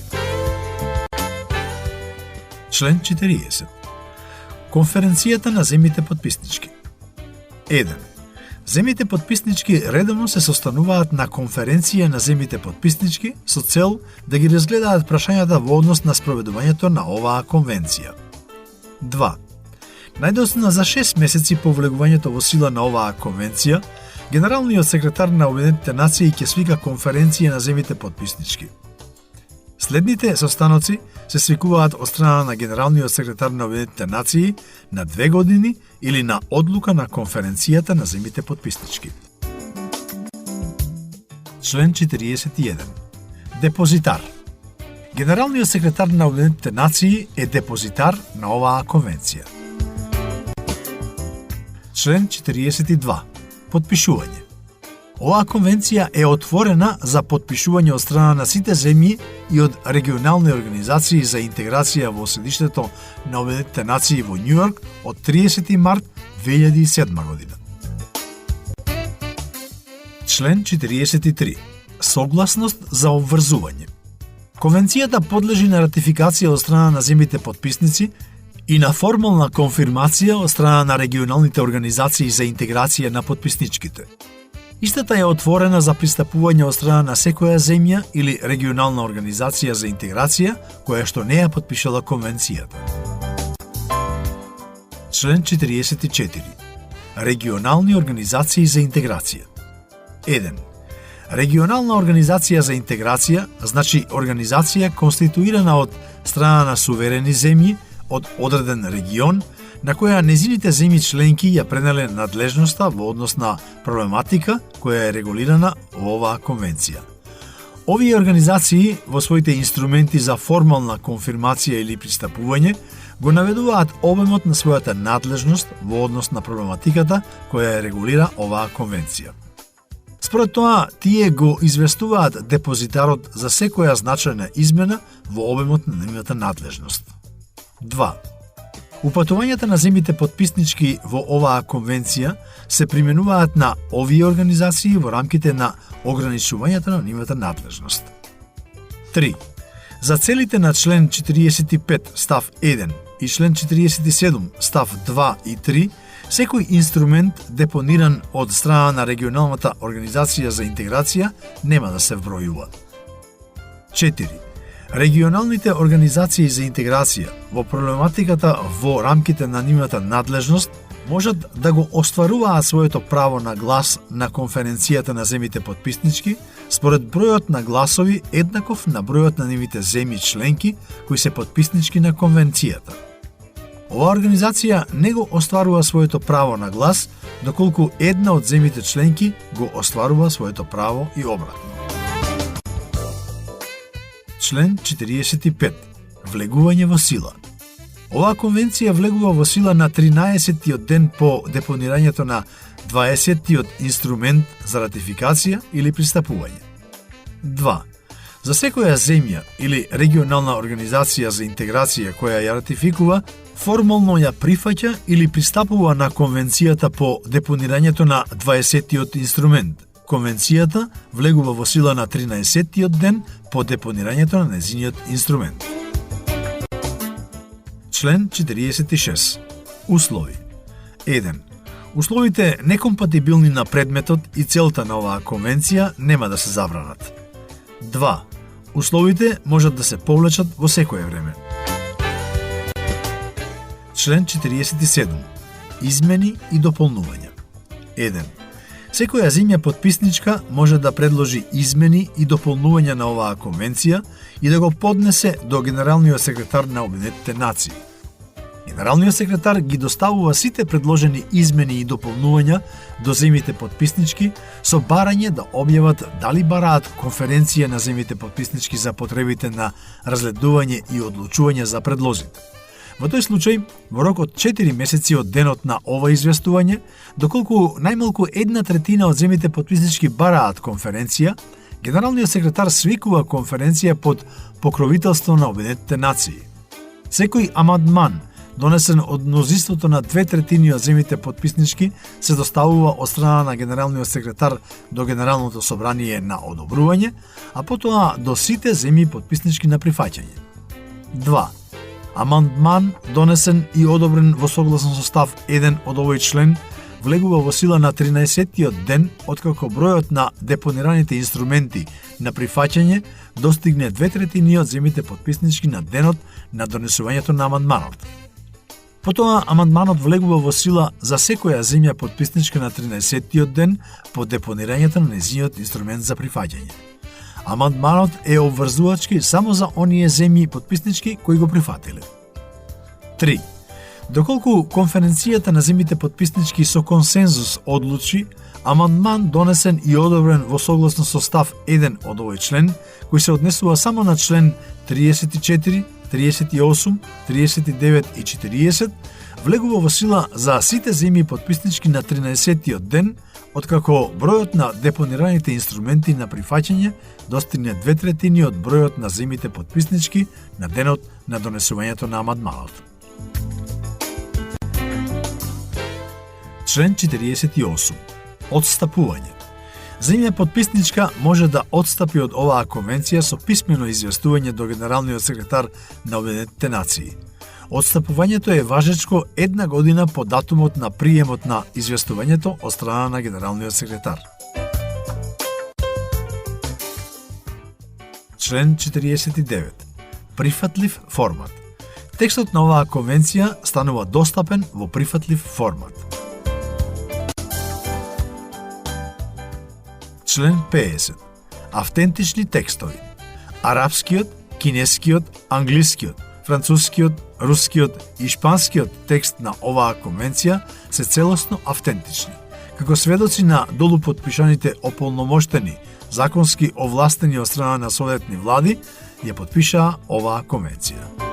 Член 40. Конференцијата на земјите потписнички. 1. Земјите потписнички редовно се состануваат на конференција на земјите потписнички со цел да ги разгледаат прашањата во однос на спроведувањето на оваа конвенција. 2. Најдоцна за 6 месеци по влегувањето во сила на оваа конвенција, Генералниот секретар на Обединетите нации ќе свика конференција на земјите потписнички. Следните состаноци се свикуваат од страна на Генералниот секретар на Обединетите нации на 2 години или на одлука на конференцијата на земјите потписнички. Член 41. Депозитар. Генералниот секретар на Обединетите нации е депозитар на оваа конвенција. Член 42. Потпишување. Оваа конвенција е отворена за потпишување од страна на сите земји и од регионални организации за интеграција во седиштето на Обединетите нации во Њујорк од 30 март 2007 година. Член 43. Согласност за обврзување. Конвенцијата подлежи на ратификација од страна на земјите потписници и на формална конфирмација од страна на регионалните организации за интеграција на потписничките. Истата е отворена за пристапување од страна на секоја земја или регионална организација за интеграција која што не ја потпишала конвенцијата. Член 44. Регионални организации за интеграција. 1. Регионална организација за интеграција значи организација конституирана од страна на суверени земји од одреден регион, на која незините земји членки ја пренеле надлежноста во однос на проблематика која е регулирана во оваа конвенција. Овие организации во своите инструменти за формална конфирмација или пристапување го наведуваат обемот на својата надлежност во однос на проблематиката која ја регулира оваа конвенција. Според тоа, тие го известуваат депозитарот за секоја значајна измена во обемот на нивната надлежност. 2. Упатувањата на земјите потписнички во оваа конвенција се применуваат на овие организации во рамките на ограничувањето на нивната надлежност. 3. За целите на член 45 став 1 и член 47 став 2 и 3, секој инструмент депониран од страна на регионалната организација за интеграција нема да се вбројува. 4. Регионалните организации за интеграција во проблематиката во рамките на нивната надлежност можат да го остваруваат своето право на глас на конференцијата на земјите потписнички според бројот на гласови еднаков на бројот на нивните земји членки кои се потписнички на конвенцијата. Оваа организација не го остварува своето право на глас, доколку една од земјите членки го остварува своето право и обратно. Член 45. Влегување во сила. Оваа конвенција влегува во сила на 13-тиот ден по депонирањето на 20-тиот инструмент за ратификација или пристапување. 2. За секоја земја или регионална организација за интеграција која ја ратификува, формално ја прифаќа или пристапува на конвенцијата по депонирањето на 20-тиот инструмент. Конвенцијата влегува во сила на 13-тиот ден по депонирањето на незиниот инструмент. Член 46. Услови. 1. Условите некомпатибилни на предметот и целта на оваа конвенција нема да се забранат. 2. Условите можат да се повлечат во секое време. Член 47. Измени и дополнувања. 1. Секоја земја потписничка може да предложи измени и дополнувања на оваа конвенција и да го поднесе до Генералниот секретар на Обединетите нации. Генералниот секретар ги доставува сите предложени измени и дополнувања до земјите потписнички со барање да објават дали бараат конференција на земјите потписнички за потребите на разгледување и одлучување за предлозите. Во тој случај, во рок од 4 месеци од денот на ова известување, доколку најмалку 1/3 од земјите потписнички бараат конференција, генералниот секретар свикува конференција под покровителство на Обединетите нации. Секој амандман, донесен од мнозинството на 2/3 од земјите потписнички, се доставува од страна на генералниот секретар до Генералното собрание на одобрување, а потоа до сите земји потписнички на прифаќање. 2. Амандман, донесен и одобрен во согласно со став 1 од овој член, влегува во сила на 13-тиот ден откако бројот на депонираните инструменти на прифаќање достигне 2/3 од земјите потписнички на денот на донесувањето на амандманот. Потоа, амандманот влегува во сила за секоја земја потписничка на 13-тиот ден по депонирањето на нејзиниот инструмент за прифаќање. Амандманот е обврзувачки само за оние земји потписнички кои го прифатиле. 3. Доколку конференцијата на земјите потписнички со консензус одлучи, амандман донесен и одобрен во согласно со став 1 од овој член, кој се однесува само на член 34, 38, 39 и 40, влегува во сила за сите земји потписнички на 13-тиот ден, откако бројот на депонираните инструменти на прифаќање достигне 2/3 од бројот на земјите потписнички на денот на донесувањето на амандманот. Член 48. Отстапување. Земја потписничка може да отстапи од оваа конвенција со писмено известување до генералниот секретар на Обединетите нации. Отстапувањето е важечко 1 година по датумот на приемот на известувањето од страна на генералниот секретар. Член 49. Прифатлив формат. Текстот на оваа конвенција станува достапен во прифатлив формат. Член 50. Автентични текстови. Арапскиот, кинескиот, англискиот, францускиот, рускиот и шпанскиот текст на оваа конвенција се целосно автентични. Како сведоци на долу потпишаните ополномоштени, законски овластени од страна на советни влади, ја потпишаа оваа конвенција.